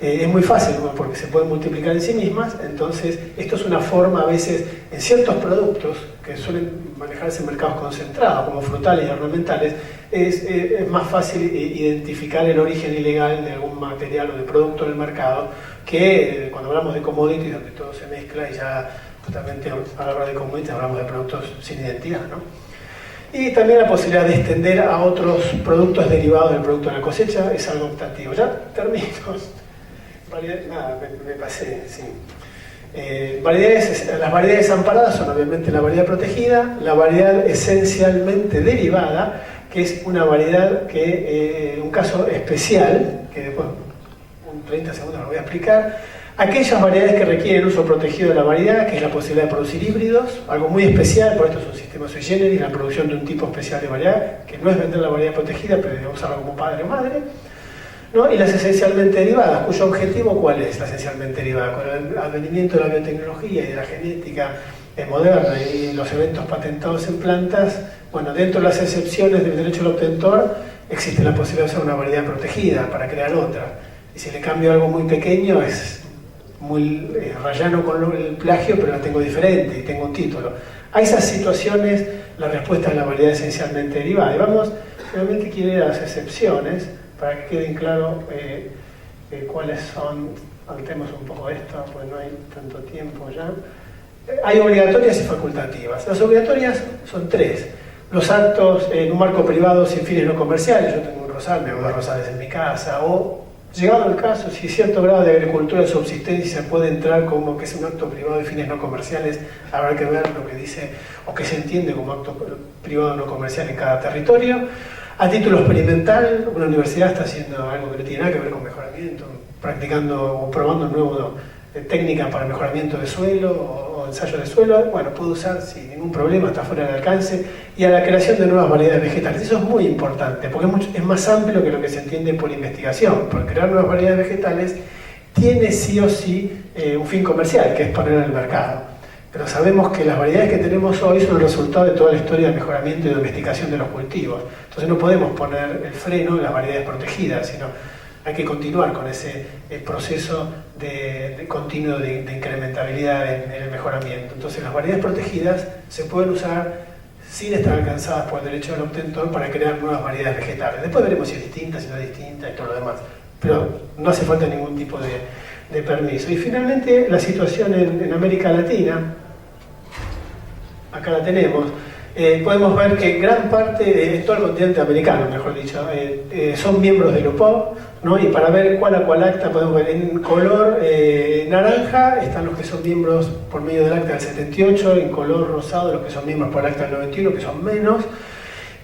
Es muy fácil porque se pueden multiplicar en sí mismas. Entonces esto es una forma a veces en ciertos productos que suelen manejarse en mercados concentrados como frutales y ornamentales, es más fácil identificar el origen ilegal de algún material o de producto en el mercado que cuando hablamos de commodities, donde todo se mezcla, y ya justamente al hablar de commodities hablamos de productos sin identidad, ¿no? Y también la posibilidad de extender a otros productos derivados del producto de la cosecha es algo optativo. Ya termino. Nada, me pasé, sí. Las variedades amparadas son obviamente la variedad protegida, la variedad esencialmente derivada, que es una variedad que, un caso especial, que después, un 30 segundos lo voy a explicar. Aquellas variedades que requieren uso protegido de la variedad, que es la posibilidad de producir híbridos, algo muy especial, por esto es un sistema sui generis, la producción de un tipo especial de variedad, que no es vender la variedad protegida, pero debemos usarla como padre o madre. ¿no? Y las esencialmente derivadas, cuyo objetivo, ¿cuál es la esencialmente derivada? Con el advenimiento de la biotecnología y de la genética moderna y los eventos patentados en plantas, bueno, dentro de las excepciones del derecho del obtentor existe la posibilidad de usar una variedad protegida para crear otra. Y si le cambio algo muy pequeño, es muy rayano con el plagio, pero la tengo diferente y tengo un título. A esas situaciones, la respuesta es la variedad esencialmente derivada. Y vamos, realmente quiero ir a las excepciones, para que queden claros cuáles son. Saltemos un poco esto, pues no hay tanto tiempo ya. Hay obligatorias y facultativas. Las obligatorias son 3. Los actos en un marco privado sin fines no comerciales. Yo tengo un rosal, me hago 2 rosales en mi casa. O, llegado el caso, si cierto grado de agricultura de subsistencia puede entrar como que es un acto privado de fines no comerciales, habrá que ver lo que dice o que se entiende como acto privado no comercial en cada territorio. A título experimental, una universidad está haciendo algo que no tiene nada que ver con mejoramiento, practicando o probando nueva técnica para mejoramiento de suelo o ensayo de suelo, bueno, puede usar sin ningún problema, está fuera del alcance, y a la creación de nuevas variedades vegetales. Eso es muy importante, porque es más amplio que lo que se entiende por investigación. Por crear nuevas variedades vegetales tiene sí o sí un fin comercial, que es poner en el mercado. Pero sabemos que las variedades que tenemos hoy son el resultado de toda la historia de mejoramiento y domesticación de los cultivos. Entonces no podemos poner el freno en las variedades protegidas, sino hay que continuar con ese proceso de continuo de incrementabilidad en el mejoramiento. Entonces las variedades protegidas se pueden usar sin estar alcanzadas por el derecho del obtentor para crear nuevas variedades vegetales. Después veremos si es distinta, si no es distinta y todo lo demás. Pero no hace falta ningún tipo de permiso. Y finalmente la situación en América Latina, acá la tenemos. Podemos ver que gran parte de todo el continente americano, mejor dicho, son miembros del UPOV, ¿no? Y para ver cuál a cuál acta podemos ver en color naranja están los que son miembros por medio del acta del 78, en color rosado los que son miembros por el acta del 91, que son menos,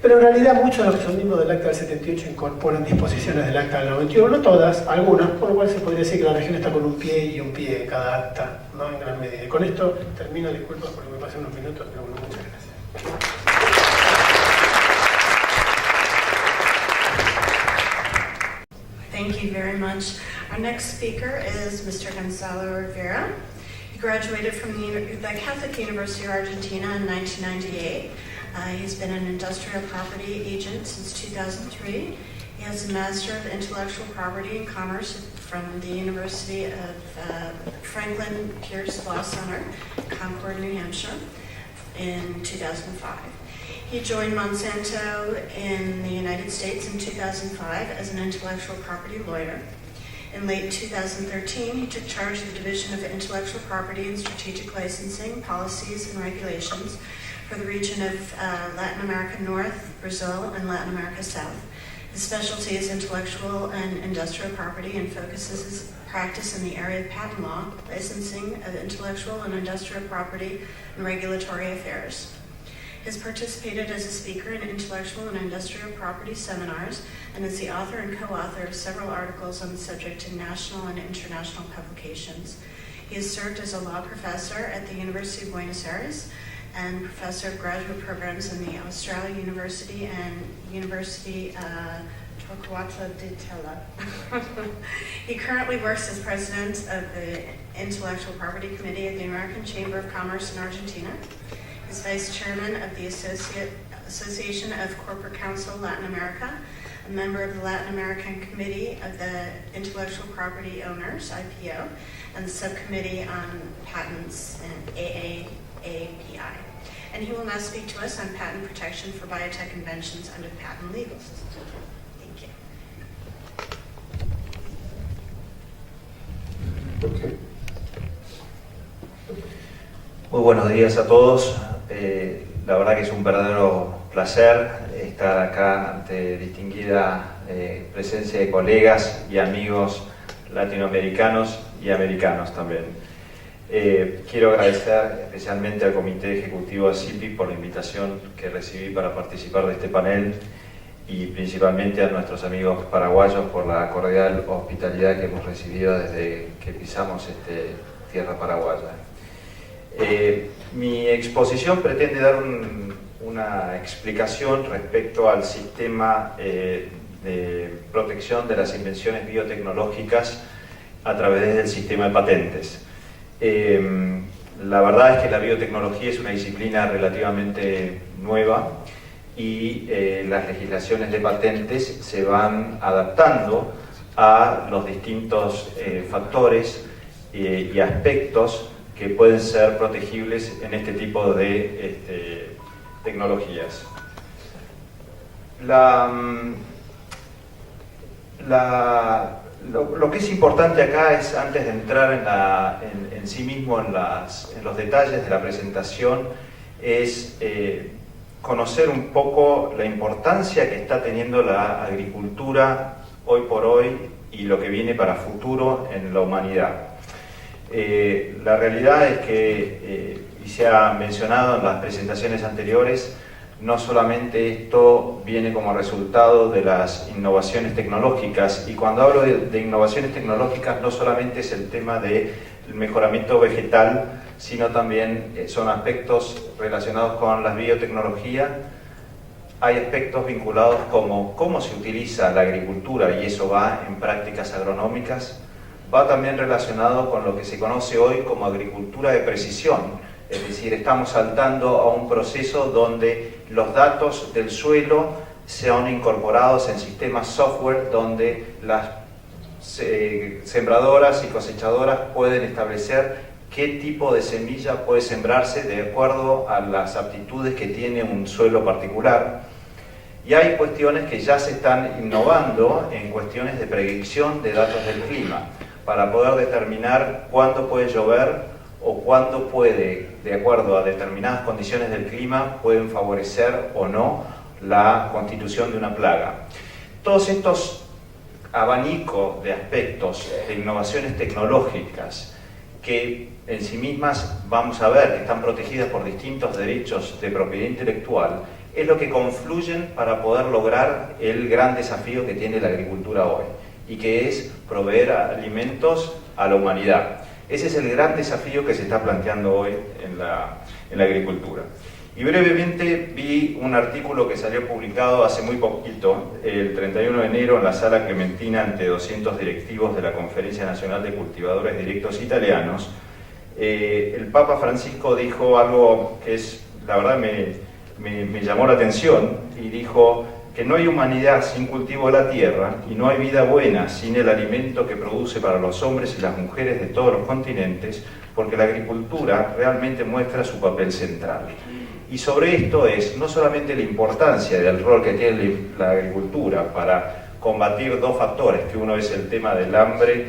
pero en realidad muchos de los que son miembros del acta del 78 incorporan disposiciones del acta del 91, no todas, algunas, por lo cual se podría decir que la región está con un pie y un pie en cada acta, ¿no? En gran medida. Y con esto termino, disculpas porque me pasé unos minutos, pero bueno, muchas gracias. Thank you very much. Our next speaker is Mr. Gonzalo Rivera. He graduated from the Catholic University of Argentina in 1998. He's been an industrial property agent since 2003. He has a Master of Intellectual Property and Commerce from the University of Franklin Pierce Law Center, Concord, New Hampshire, in 2005. He joined Monsanto in the United States in 2005 as an intellectual property lawyer. In late 2013, he took charge of the Division of Intellectual Property and Strategic Licensing, Policies and Regulations for the region of Latin America North, Brazil, and Latin America South. His specialty is intellectual and industrial property and focuses his practice in the area of patent law, licensing of intellectual and industrial property, and regulatory affairs. He has participated as a speaker in intellectual and industrial property seminars and is the author and co-author of several articles on the subject in national and international publications. He has served as a law professor at the University of Buenos Aires and professor of graduate programs in the Australia University and University Torquato de Tella. He currently works as president of the Intellectual Property Committee of the American Chamber of Commerce in Argentina. He's vice chairman of the Association of Corporate Counsel Latin America, a member of the Latin American Committee of the Intellectual Property Owners, IPO, and the subcommittee on patents and AAAPI. And he will now speak to us on patent protection for biotech inventions under the patent legal system. Thank you. Okay. Muy buenos días a todos. La verdad que es un verdadero placer estar acá ante distinguida presencia de colegas y amigos latinoamericanos y americanos también. Quiero agradecer especialmente al Comité Ejecutivo de CIPI por la invitación que recibí para participar de este panel y principalmente a nuestros amigos paraguayos por la cordial hospitalidad que hemos recibido desde que pisamos tierra paraguaya. Mi exposición pretende dar una explicación respecto al sistema de protección de las invenciones biotecnológicas a través del sistema de patentes. La verdad es que la biotecnología es una disciplina relativamente nueva y las legislaciones de patentes se van adaptando a los distintos factores y aspectos que pueden ser protegibles en este tipo de tecnologías. Lo que es importante acá es, antes de entrar en sí mismo en los detalles de la presentación, es conocer un poco la importancia que está teniendo la agricultura hoy por hoy y lo que viene para futuro en la humanidad. La realidad es que, y se ha mencionado en las presentaciones anteriores, no solamente esto viene como resultado de las innovaciones tecnológicas, y cuando hablo de innovaciones tecnológicas no solamente es el tema del mejoramiento vegetal, sino también son aspectos relacionados con la biotecnología. Hay aspectos vinculados como cómo se utiliza la agricultura, y eso va en prácticas agronómicas. Va también relacionado con lo que se conoce hoy como agricultura de precisión, es decir, estamos saltando a un proceso donde los datos del suelo sean incorporados en sistemas software donde las sembradoras y cosechadoras pueden establecer qué tipo de semilla puede sembrarse de acuerdo a las aptitudes que tiene un suelo particular. Y hay cuestiones que ya se están innovando en cuestiones de predicción de datos del clima, para poder determinar cuándo puede llover o cuándo puede, de acuerdo a determinadas condiciones del clima, pueden favorecer o no la constitución de una plaga. Todos estos abanicos de aspectos de innovaciones tecnológicas que en sí mismas vamos a ver que están protegidas por distintos derechos de propiedad intelectual, es lo que confluyen para poder lograr el gran desafío que tiene la agricultura hoy, y que es proveer alimentos a la humanidad. Ese es el gran desafío que se está planteando hoy en la agricultura. Y brevemente vi un artículo que salió publicado hace muy poquito, el 31 de enero, en la Sala Clementina ante 200 directivos de la Conferencia Nacional de Cultivadores Directos Italianos. El Papa Francisco dijo algo que la verdad me llamó la atención, y dijo que no hay humanidad sin cultivo de la tierra, y no hay vida buena sin el alimento que produce para los hombres y las mujeres de todos los continentes, porque la agricultura realmente muestra su papel central. Y sobre esto es no solamente la importancia del rol que tiene la agricultura para combatir dos factores, que uno es el tema del hambre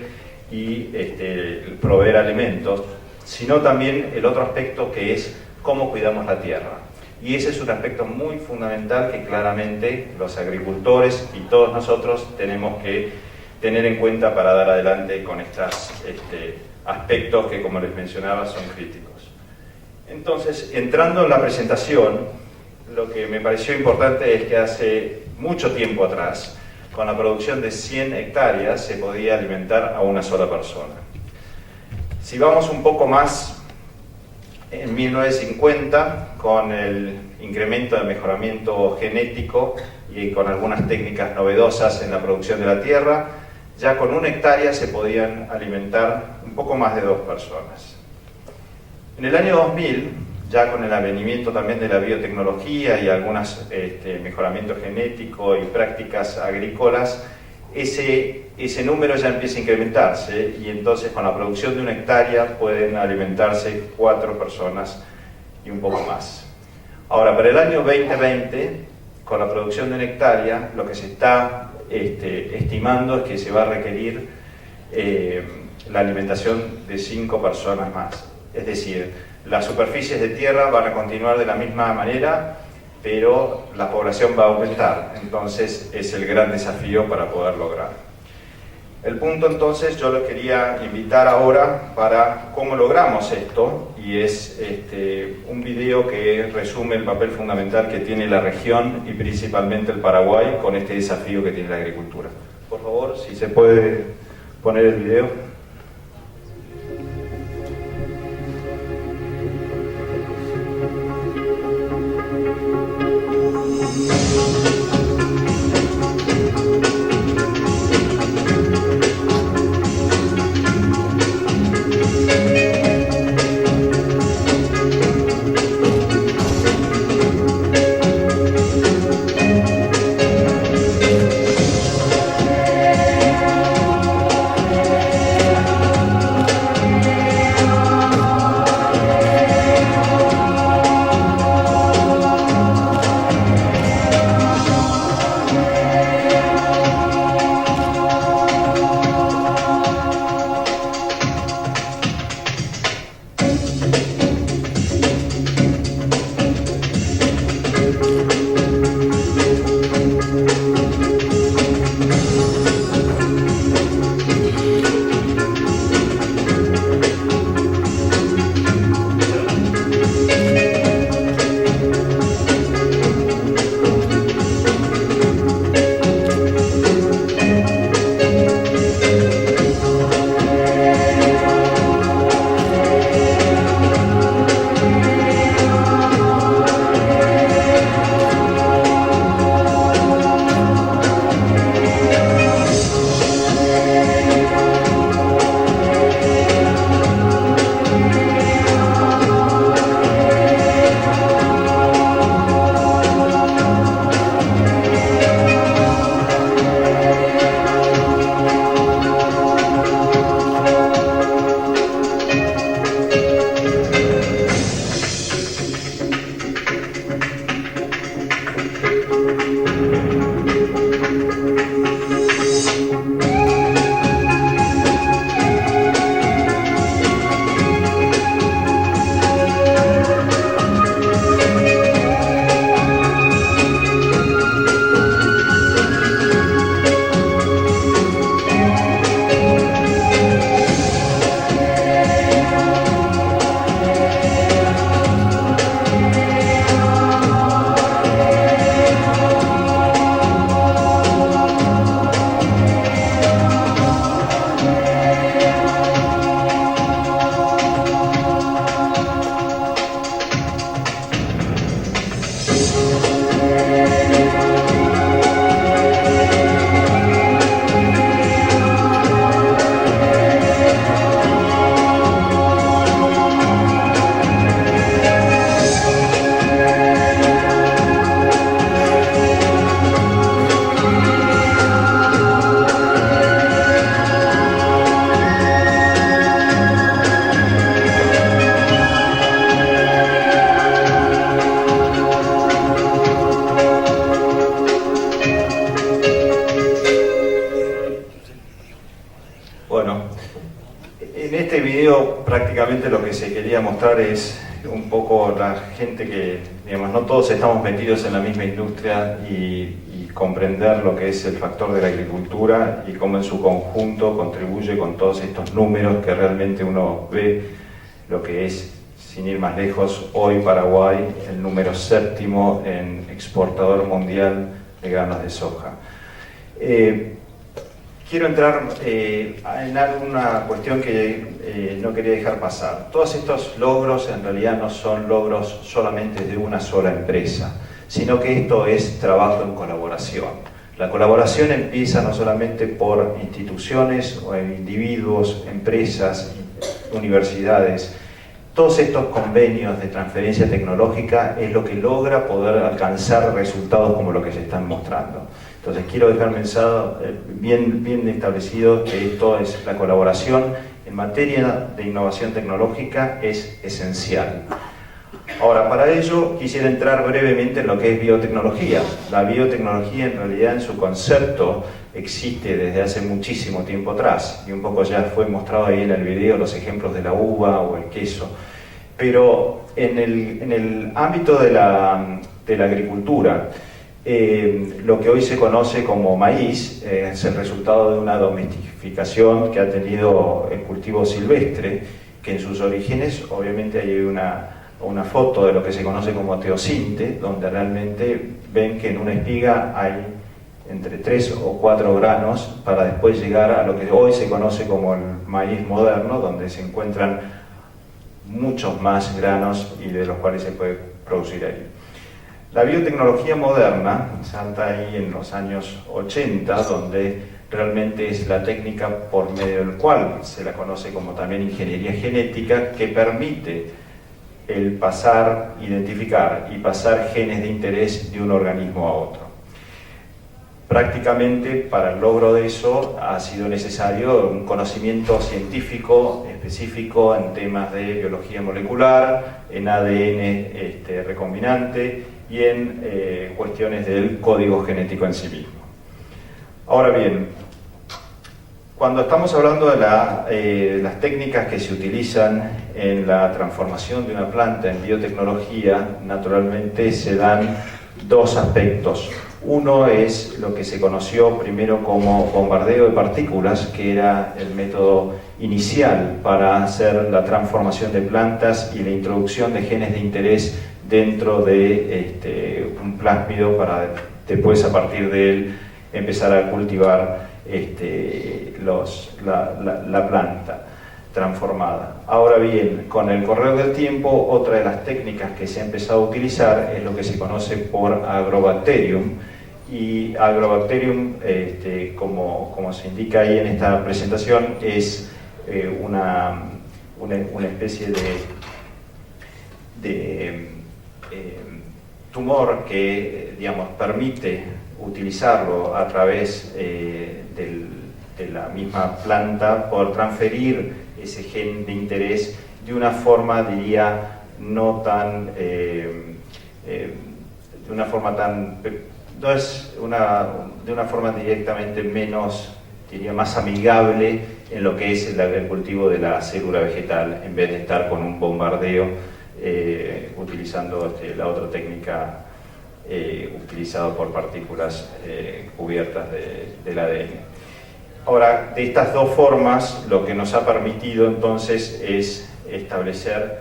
y el proveer alimentos, sino también el otro aspecto, que es cómo cuidamos la tierra. Y ese es un aspecto muy fundamental que claramente los agricultores y todos nosotros tenemos que tener en cuenta para dar adelante con estos aspectos que, como les mencionaba, son críticos. Entonces, entrando en la presentación, lo que me pareció importante es que hace mucho tiempo atrás, con la producción de 100 hectáreas, se podía alimentar a una sola persona. Si vamos un poco más, en 1950, con el incremento de mejoramiento genético y con algunas técnicas novedosas en la producción de la tierra, ya con 1 hectárea se podían alimentar un poco más de 2 personas. En el año 2000, ya con el advenimiento también de la biotecnología y algunos mejoramientos genéticos y prácticas agrícolas, ese número ya empieza a incrementarse, y entonces con la producción de 1 hectárea pueden alimentarse 4 personas y un poco más. Ahora, para el año 2020, con la producción de 1 hectárea, lo que se está estimando es que se va a requerir la alimentación de 5 personas más. Es decir, las superficies de tierra van a continuar de la misma manera, pero la población va a aumentar. Entonces es el gran desafío para poder lograr. El punto, entonces, yo lo quería invitar ahora para cómo logramos esto, y es un video que resume el papel fundamental que tiene la región y principalmente el Paraguay con este desafío que tiene la agricultura. Por favor, si se puede poner el video. prácticamente lo que se quería mostrar es un poco la gente que, digamos, no todos estamos metidos en la misma industria y comprender lo que es el factor de la agricultura y cómo en su conjunto contribuye con todos estos números que realmente uno ve lo que es, sin ir más lejos, hoy Paraguay el número 7º en exportador mundial de granos de soja. Quiero entrar en alguna cuestión que no quería dejar pasar. Todos estos logros en realidad no son logros solamente de una sola empresa, sino que esto es trabajo en colaboración. La colaboración empieza no solamente por instituciones o individuos, empresas, universidades. Todos estos convenios de transferencia tecnológica es lo que logra poder alcanzar resultados como los que se están mostrando. Entonces quiero dejar bien establecido que esto es la colaboración en materia de innovación tecnológica es esencial. Ahora, para ello quisiera entrar brevemente en lo que es biotecnología. La biotecnología en realidad en su concepto existe desde hace muchísimo tiempo atrás y un poco ya fue mostrado ahí en el video los ejemplos de la uva o el queso. Pero en el ámbito de la agricultura, lo que hoy se conoce como maíz es el resultado de una domesticación que ha tenido el cultivo silvestre, que en sus orígenes obviamente hay una foto de lo que se conoce como teosinte, donde realmente ven que en una espiga hay entre 3 o 4 granos para después llegar a lo que hoy se conoce como el maíz moderno, donde se encuentran muchos más granos y de los cuales se puede producir ahí. La biotecnología moderna salta ahí en los años 80, donde realmente es la técnica por medio del cual se la conoce como también ingeniería genética, que permite el identificar y pasar genes de interés de un organismo a otro. Prácticamente para el logro de eso ha sido necesario un conocimiento científico específico en temas de biología molecular, en ADN recombinante y en cuestiones del código genético en sí mismo. Ahora bien, cuando estamos hablando de las técnicas que se utilizan en la transformación de una planta en biotecnología, naturalmente se dan dos aspectos. Uno es lo que se conoció primero como bombardeo de partículas, que era el método inicial para hacer la transformación de plantas y la introducción de genes de interés dentro de un plásmido para después, a partir de él, empezar a cultivar la planta transformada. Ahora bien, con el correr del tiempo, otra de las técnicas que se ha empezado a utilizar es lo que se conoce por Agrobacterium, y Agrobacterium, como se indica ahí en esta presentación, es una especie de tumor que, digamos, permite utilizarlo a través de la misma planta por transferir ese gen de interés de una forma, diría, no tan de una forma directamente menos, diría, más amigable en lo que es el cultivo de la célula vegetal, en vez de estar con un bombardeo utilizando la otra técnica utilizada por partículas cubiertas del ADN. Ahora, de estas dos formas, lo que nos ha permitido entonces es establecer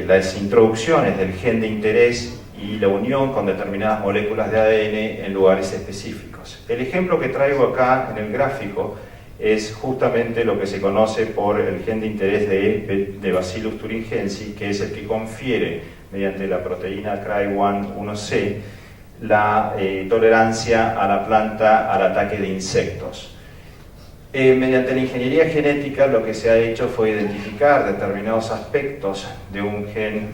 las introducciones del gen de interés y la unión con determinadas moléculas de ADN en lugares específicos. El ejemplo que traigo acá en el gráfico es justamente lo que se conoce por el gen de interés de Bacillus thuringiensis, que es el que confiere, mediante la proteína CRY1C, la tolerancia a la planta al ataque de insectos. Mediante la ingeniería genética lo que se ha hecho fue identificar determinados aspectos de un gen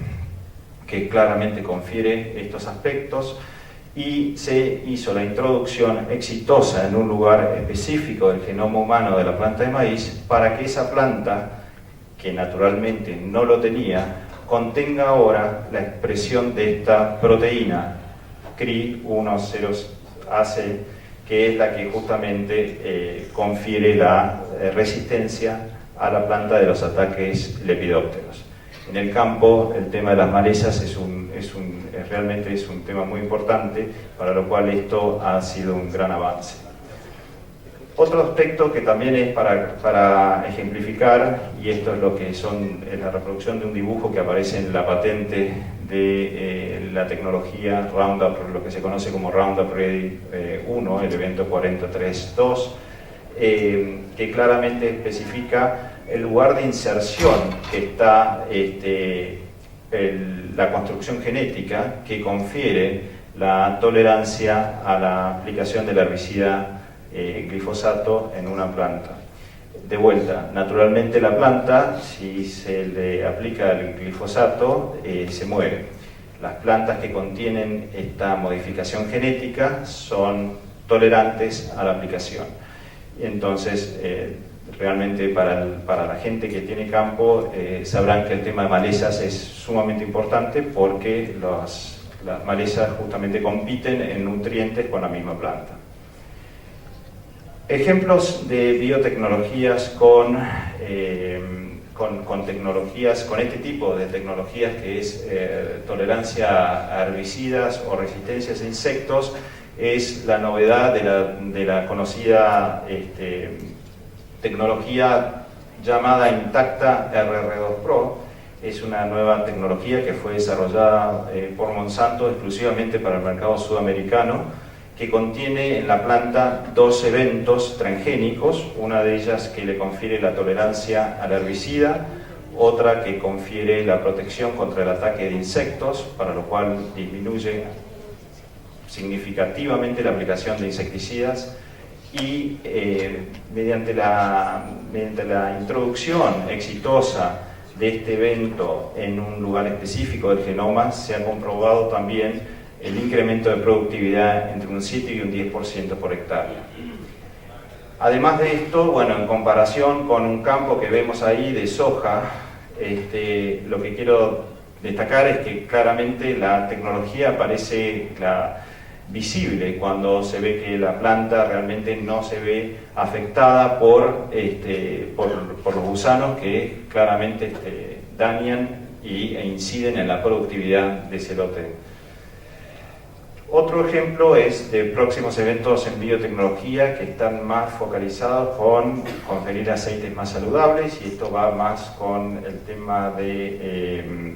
que claramente confiere estos aspectos, y se hizo la introducción exitosa en un lugar específico del genoma humano de la planta de maíz para que esa planta, que naturalmente no lo tenía, contenga ahora la expresión de esta proteína CRY10AC, que es la que justamente confiere la resistencia a la planta de los ataques lepidópteros. En el campo, el tema de las malezas realmente es un tema muy importante, para lo cual esto ha sido un gran avance. Otro aspecto que también es para ejemplificar, y esto es lo que es la reproducción de un dibujo que aparece en la patente de la tecnología Roundup, lo que se conoce como Roundup Ready 1, el evento 432, que claramente especifica el lugar de inserción que está la construcción genética que confiere la tolerancia a la aplicación del herbicida glifosato en una planta. De vuelta, naturalmente la planta, si se le aplica el glifosato, se muere. Las plantas que contienen esta modificación genética son tolerantes a la aplicación. Y entonces, realmente para la gente que tiene campo, sabrán que el tema de malezas es sumamente importante porque las malezas justamente compiten en nutrientes con la misma planta. Ejemplos de biotecnologías con este tipo de tecnologías que es tolerancia a herbicidas o resistencias a insectos, es la novedad de la conocida tecnología llamada Intacta RR2 Pro. Es una nueva tecnología que fue desarrollada por Monsanto exclusivamente para el mercado sudamericano, que contiene en la planta dos eventos transgénicos, una de ellas que le confiere la tolerancia al herbicida, otra que confiere la protección contra el ataque de insectos, para lo cual disminuye significativamente la aplicación de insecticidas, y mediante la introducción exitosa de este evento en un lugar específico del genoma, se ha comprobado también el incremento de productividad entre un 7 y un 10% por hectárea. Además de esto, bueno, en comparación con un campo que vemos ahí de soja, lo que quiero destacar es que claramente la tecnología parece visible cuando se ve que la planta realmente no se ve afectada por los gusanos que claramente dañan e inciden en la productividad de ese lote. Otro ejemplo es de próximos eventos en biotecnología que están más focalizados con conferir aceites más saludables, y esto va más con el tema de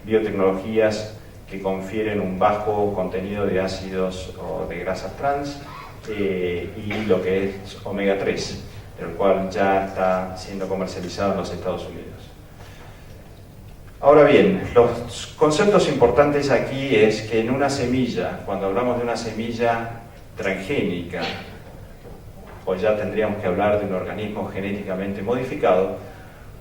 biotecnologías que confieren un bajo contenido de ácidos o de grasas trans y lo que es omega 3, el cual ya está siendo comercializado en los Estados Unidos. Ahora bien, los conceptos importantes aquí es que en una semilla, cuando hablamos de una semilla transgénica, pues ya tendríamos que hablar de un organismo genéticamente modificado,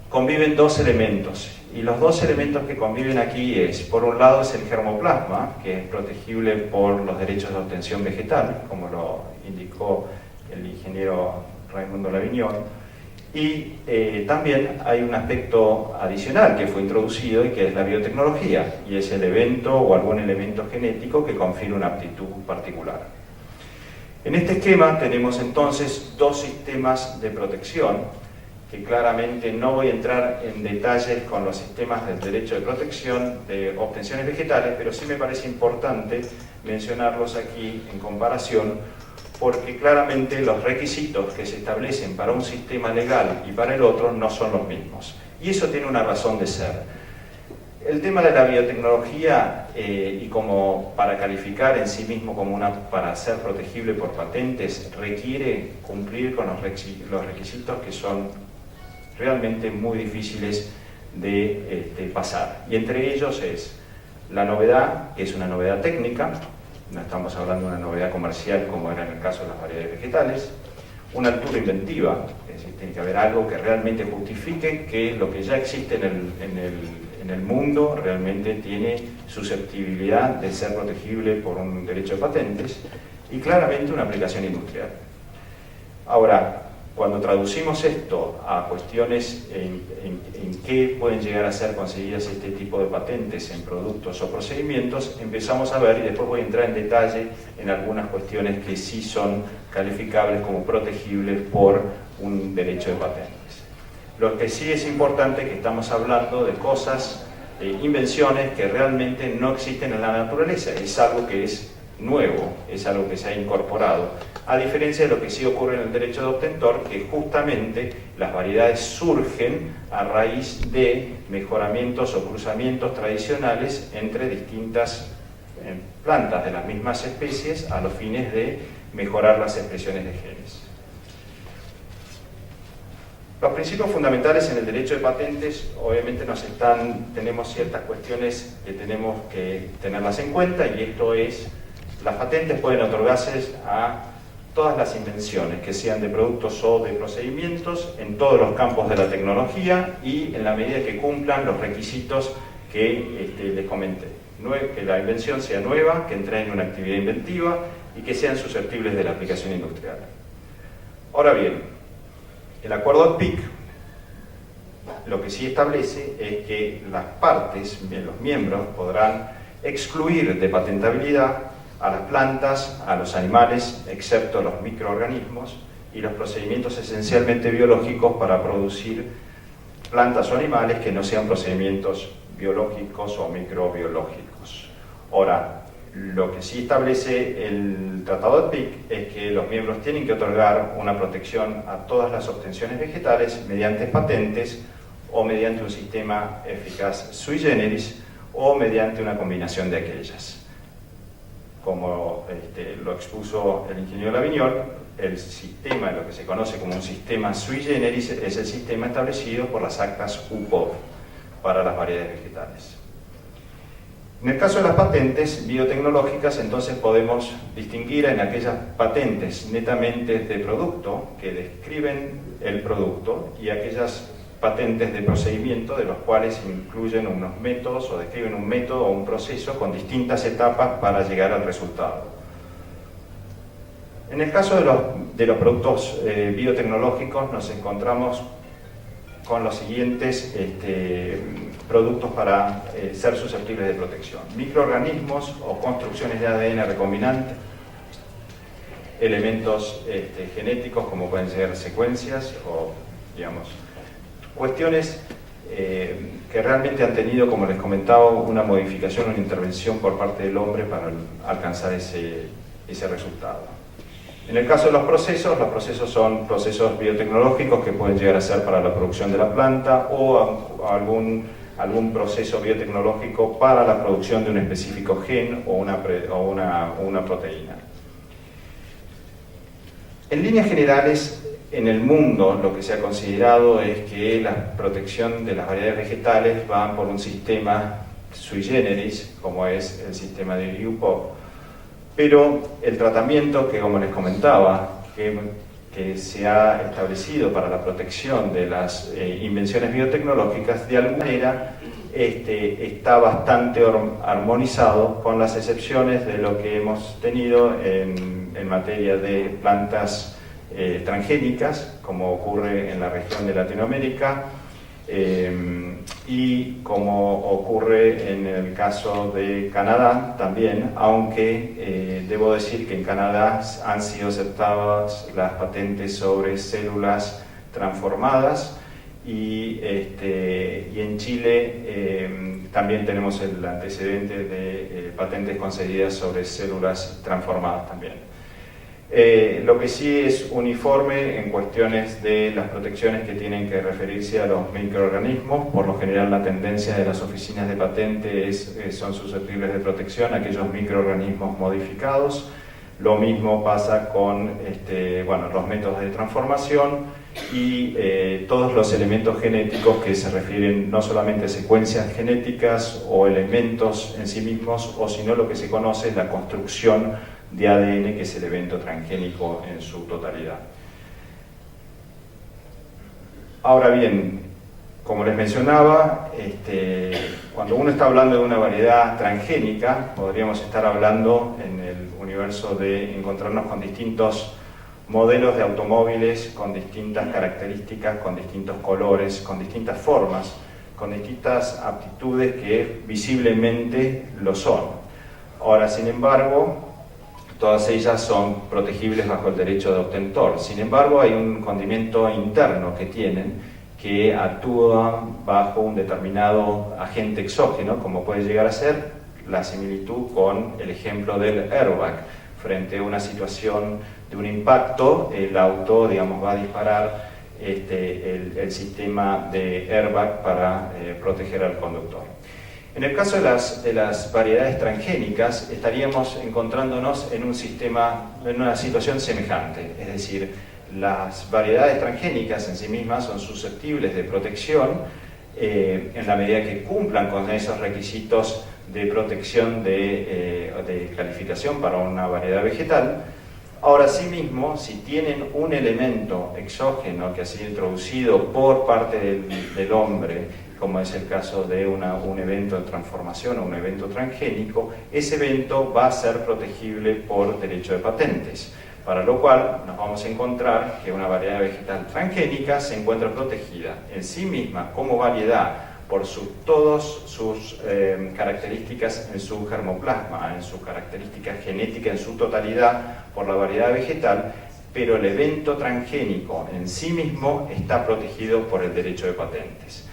conviven dos elementos. Y los dos elementos que conviven aquí es, por un lado, es el germoplasma, que es protegible por los derechos de obtención vegetal, como lo indicó el ingeniero Raimundo Lavignón. Y también hay un aspecto adicional que fue introducido y que es la biotecnología, y es el evento o algún elemento genético que confiere una aptitud particular. En este esquema tenemos entonces dos sistemas de protección, que claramente no voy a entrar en detalles con los sistemas del derecho de protección de obtenciones vegetales, pero sí me parece importante mencionarlos aquí en comparación, porque claramente los requisitos que se establecen para un sistema legal y para el otro no son los mismos. Y eso tiene una razón de ser. El tema de la biotecnología, y como para calificar en sí mismo como para ser protegible por patentes, requiere cumplir con los requisitos que son realmente muy difíciles de pasar. Y entre ellos es la novedad, que es una novedad técnica. No estamos hablando de una novedad comercial como era en el caso de las variedades vegetales. Una altura inventiva, es decir, tiene que haber algo que realmente justifique que lo que ya existe en el mundo realmente tiene susceptibilidad de ser protegible por un derecho de patentes, y claramente una aplicación industrial. Ahora, cuando traducimos esto a cuestiones en qué pueden llegar a ser conseguidas este tipo de patentes en productos o procedimientos, empezamos a ver, y después voy a entrar en detalle en algunas cuestiones que sí son calificables como protegibles por un derecho de patentes. Lo que sí es importante es que estamos hablando de cosas, de invenciones que realmente no existen en la naturaleza, es algo que es nuevo, es algo que se ha incorporado, a diferencia de lo que sí ocurre en el derecho de obtentor, que justamente las variedades surgen a raíz de mejoramientos o cruzamientos tradicionales entre distintas plantas de las mismas especies a los fines de mejorar las expresiones de genes. Los principios fundamentales en el derecho de patentes, obviamente tenemos ciertas cuestiones que tenemos que tenerlas en cuenta, y esto es, las patentes pueden otorgarse a todas las invenciones, que sean de productos o de procedimientos, en todos los campos de la tecnología y en la medida que cumplan los requisitos que les comenté. Que la invención sea nueva, que entrene una actividad inventiva y que sean susceptibles de la aplicación industrial. Ahora bien, el acuerdo PIC lo que sí establece es que las partes, los miembros, podrán excluir de patentabilidad a las plantas, a los animales, excepto los microorganismos, y los procedimientos esencialmente biológicos para producir plantas o animales que no sean procedimientos biológicos o microbiológicos. Ahora, lo que sí establece el Tratado de PIC es que los miembros tienen que otorgar una protección a todas las obtenciones vegetales mediante patentes o mediante un sistema eficaz sui generis o mediante una combinación de aquellas. Como lo expuso el ingeniero Lavignol, el sistema, lo que se conoce como un sistema sui generis, es el sistema establecido por las actas UPOV para las variedades vegetales. En el caso de las patentes biotecnológicas, entonces podemos distinguir en aquellas patentes netamente de producto, que describen el producto, y aquellas patentes de procedimiento, de los cuales incluyen unos métodos o describen un método o un proceso con distintas etapas para llegar al resultado. En el caso de los productos biotecnológicos, nos encontramos con los siguientes productos para ser susceptibles de protección: microorganismos o construcciones de ADN recombinante, elementos genéticos como pueden ser secuencias o, digamos, cuestiones que realmente han tenido, como les comentaba, una modificación, una intervención por parte del hombre para alcanzar ese resultado. En el caso de los procesos son procesos biotecnológicos que pueden llegar a ser para la producción de la planta o algún proceso biotecnológico para la producción de un específico gen o una proteína. En líneas generales, en el mundo lo que se ha considerado es que la protección de las variedades vegetales van por un sistema sui generis, como es el sistema de UPOV, pero el tratamiento que, como les comentaba, que se ha establecido para la protección de las invenciones biotecnológicas, de alguna manera está bastante armonizado, con las excepciones de lo que hemos tenido en materia de plantas transgénicas, como ocurre en la región de Latinoamérica, y como ocurre en el caso de Canadá también, aunque debo decir que en Canadá han sido aceptadas las patentes sobre células transformadas, y en Chile también tenemos el antecedente de patentes concedidas sobre células transformadas también. Lo que sí es uniforme en cuestiones de las protecciones que tienen que referirse a los microorganismos. Por lo general, la tendencia de las oficinas de patente son susceptibles de protección a aquellos microorganismos modificados. Lo mismo pasa con los métodos de transformación y todos los elementos genéticos que se refieren no solamente a secuencias genéticas o elementos en sí mismos, sino lo que se conoce es la construcción de ADN, que es el evento transgénico en su totalidad. Ahora bien, como les mencionaba, cuando uno está hablando de una variedad transgénica, podríamos estar hablando en el universo de encontrarnos con distintos modelos de automóviles, con distintas características, con distintos colores, con distintas formas, con distintas aptitudes que visiblemente lo son. Ahora, sin embargo, todas ellas son protegibles bajo el derecho de obtentor. Sin embargo, hay un condimento interno que tienen, que actúan bajo un determinado agente exógeno, como puede llegar a ser la similitud con el ejemplo del airbag. Frente a una situación de un impacto, el auto, digamos, va a disparar el sistema de airbag para proteger al conductor. En el caso de las variedades transgénicas, estaríamos encontrándonos en una situación semejante, es decir, las variedades transgénicas en sí mismas son susceptibles de protección en la medida que cumplan con esos requisitos de protección de calificación para una variedad vegetal. Ahora, asimismo, si tienen un elemento exógeno que ha sido introducido por parte del hombre, como es el caso de un evento de transformación o un evento transgénico, ese evento va a ser protegible por derecho de patentes, para lo cual nos vamos a encontrar que una variedad vegetal transgénica se encuentra protegida en sí misma como variedad por todas sus características en su germoplasma, en su característica genética en su totalidad por la variedad vegetal, pero el evento transgénico en sí mismo está protegido por el derecho de patentes.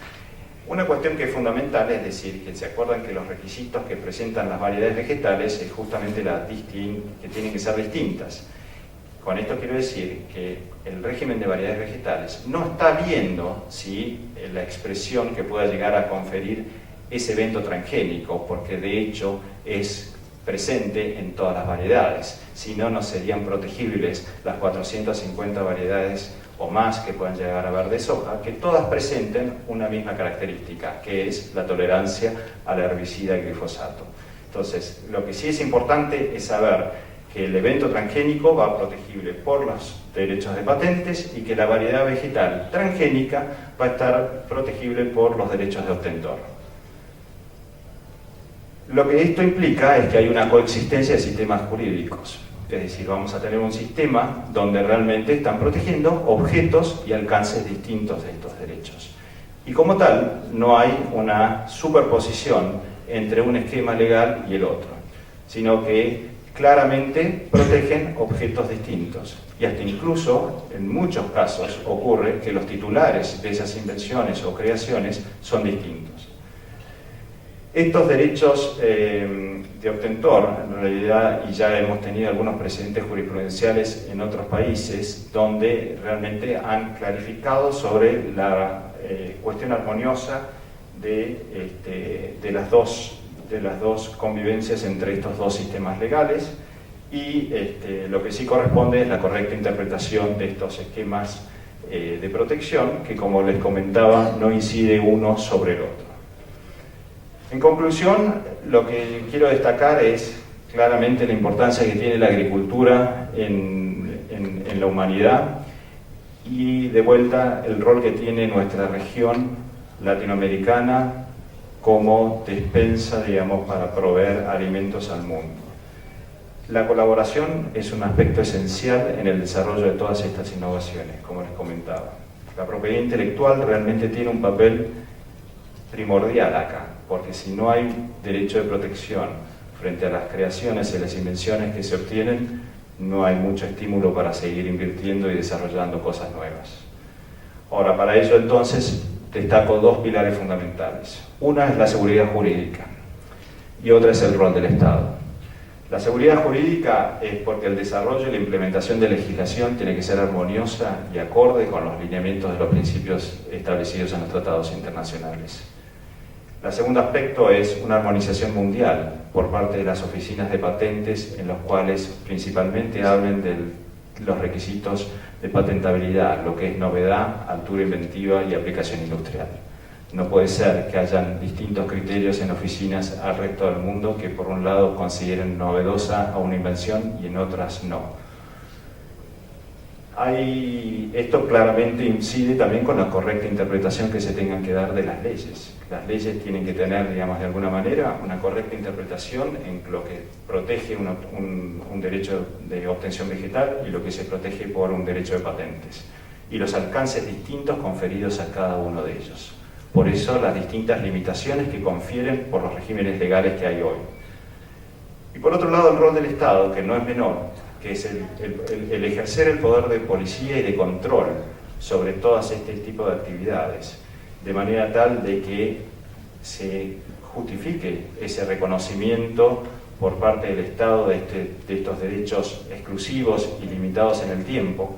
Una cuestión que es fundamental es decir, que se acuerdan que los requisitos que presentan las variedades vegetales es justamente que tienen que ser distintas. Con esto quiero decir que el régimen de variedades vegetales no está viendo si la expresión que pueda llegar a conferir ese evento transgénico, porque de hecho es presente en todas las variedades, si no, no serían protegibles las 450 variedades o más que puedan llegar a haber de soja, que todas presenten una misma característica, que es la tolerancia al herbicida glifosato. Entonces, lo que sí es importante es saber que el evento transgénico va protegible por los derechos de patentes y que la variedad vegetal transgénica va a estar protegible por los derechos de obtentor. Lo que esto implica es que hay una coexistencia de sistemas jurídicos, es decir, vamos a tener un sistema donde realmente están protegiendo objetos y alcances distintos de estos derechos. Y como tal, no hay una superposición entre un esquema legal y el otro, sino que claramente protegen objetos distintos. Y hasta incluso, en muchos casos, ocurre que los titulares de esas invenciones o creaciones son distintos. Estos derechos de obtentor, en realidad, y ya hemos tenido algunos precedentes jurisprudenciales en otros países, donde realmente han clarificado sobre la cuestión armoniosa de las dos convivencias entre estos dos sistemas legales y lo que sí corresponde es la correcta interpretación de estos esquemas de protección que, como les comentaba, no incide uno sobre el otro. En conclusión, lo que quiero destacar es claramente la importancia que tiene la agricultura en la humanidad y, de vuelta, el rol que tiene nuestra región latinoamericana como despensa, digamos, para proveer alimentos al mundo. La colaboración es un aspecto esencial en el desarrollo de todas estas innovaciones, como les comentaba. La propiedad intelectual realmente tiene un papel primordial acá, porque si no hay derecho de protección frente a las creaciones y las invenciones que se obtienen, no hay mucho estímulo para seguir invirtiendo y desarrollando cosas nuevas. Ahora, para ello entonces destaco dos pilares fundamentales. Una es la seguridad jurídica y otra es el rol del Estado. La seguridad jurídica es porque el desarrollo y la implementación de legislación tiene que ser armoniosa y acorde con los lineamientos de los principios establecidos en los tratados internacionales. El segundo aspecto es una armonización mundial por parte de las oficinas de patentes, en los cuales principalmente hablen de los requisitos de patentabilidad, lo que es novedad, altura inventiva y aplicación industrial. No puede ser que hayan distintos criterios en oficinas al resto del mundo que por un lado consideren novedosa a una invención y en otras no. Esto claramente incide también con la correcta interpretación que se tengan que dar de las leyes. Las leyes tienen que tener, digamos, de alguna manera, una correcta interpretación en lo que protege un derecho de obtención vegetal y lo que se protege por un derecho de patentes, y los alcances distintos conferidos a cada uno de ellos. Por eso las distintas limitaciones que confieren por los regímenes legales que hay hoy. Y por otro lado, el rol del Estado, que no es menor, que es el ejercer el poder de policía y de control sobre todas este tipo de actividades, de manera tal de que se justifique ese reconocimiento por parte del Estado de estos derechos exclusivos y limitados en el tiempo,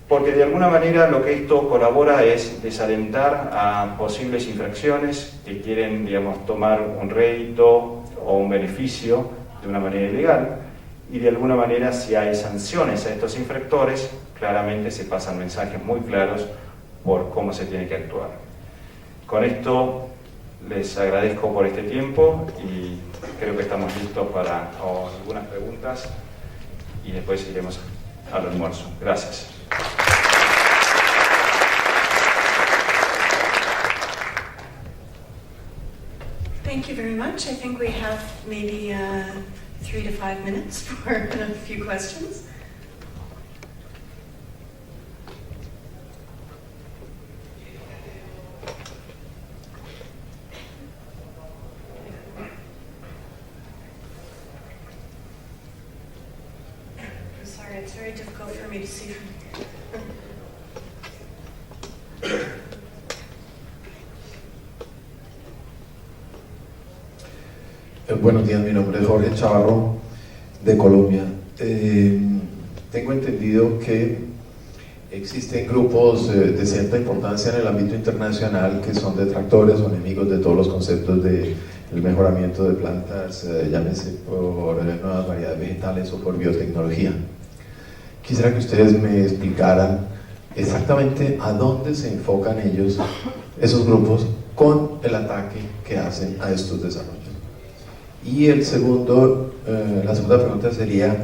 porque de alguna manera lo que esto colabora es desalentar a posibles infracciones que quieren, digamos, tomar un rédito o un beneficio de una manera ilegal, y de alguna manera si hay sanciones a estos infractores, claramente se pasan mensajes muy claros por cómo se tiene que actuar. Con esto les agradezco por este tiempo y creo que estamos listos para algunas preguntas y después iremos al almuerzo. Gracias. Thank you very much. I think we have maybe 3 to 5 minutes for a few questions. I'm sorry, it's very difficult for me to see from here. Buenos días, mi nombre es Jorge Chavarro, de Colombia. Tengo entendido que existen grupos de cierta importancia en el ámbito internacional que son detractores o enemigos de todos los conceptos del mejoramiento de plantas, llámese por nuevas variedades vegetales o por biotecnología. Quisiera que ustedes me explicaran exactamente a dónde se enfocan ellos, esos grupos, con el ataque que hacen a estos desarrollos. Y la segunda pregunta sería,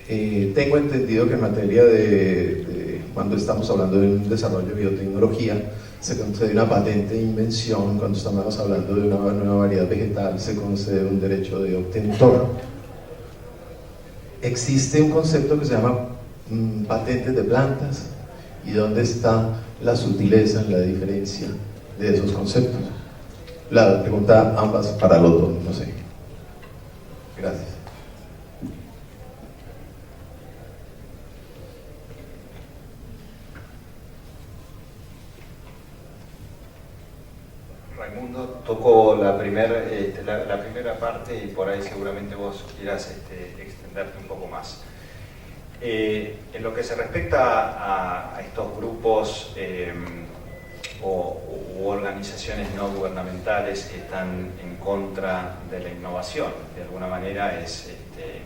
tengo entendido que en materia de cuando estamos hablando de un desarrollo de biotecnología, se concede una patente de invención, cuando estamos hablando de una nueva variedad vegetal, se concede un derecho de obtentor. Existe un concepto que se llama patentes de plantas, y dónde está la sutileza en la diferencia de esos conceptos. La pregunta ambas para los dos, no sé. Gracias. Raimundo tocó la primera parte y por ahí seguramente vos quieras extenderte un poco más. En lo que se respecta a estos grupos u organizaciones no gubernamentales que están en contra de la innovación, de alguna manera es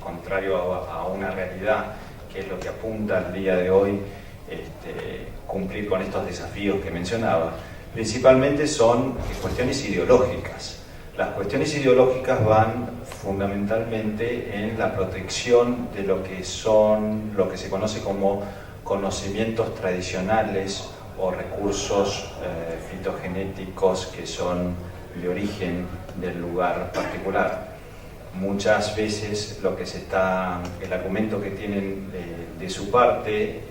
contrario a una realidad que es lo que apunta al día de hoy cumplir con estos desafíos que mencionaba. Principalmente son cuestiones ideológicas. Las cuestiones ideológicas van fundamentalmente en la protección de lo que se conoce como conocimientos tradicionales o recursos fitogenéticos que son de origen del lugar particular. Muchas veces el argumento que tienen de su parte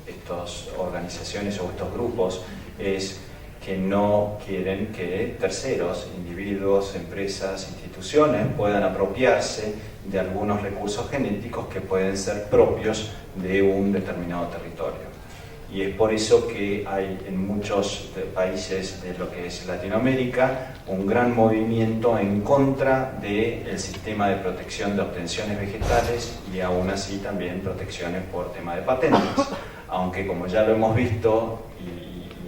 estas organizaciones o estos grupos es que no quieren que terceros, individuos, empresas, instituciones puedan apropiarse de algunos recursos genéticos que pueden ser propios de un determinado territorio. Y es por eso que hay en muchos países de lo que es Latinoamérica un gran movimiento en contra del sistema de protección de obtenciones vegetales y aún así también protecciones por tema de patentes. Aunque como ya lo hemos visto,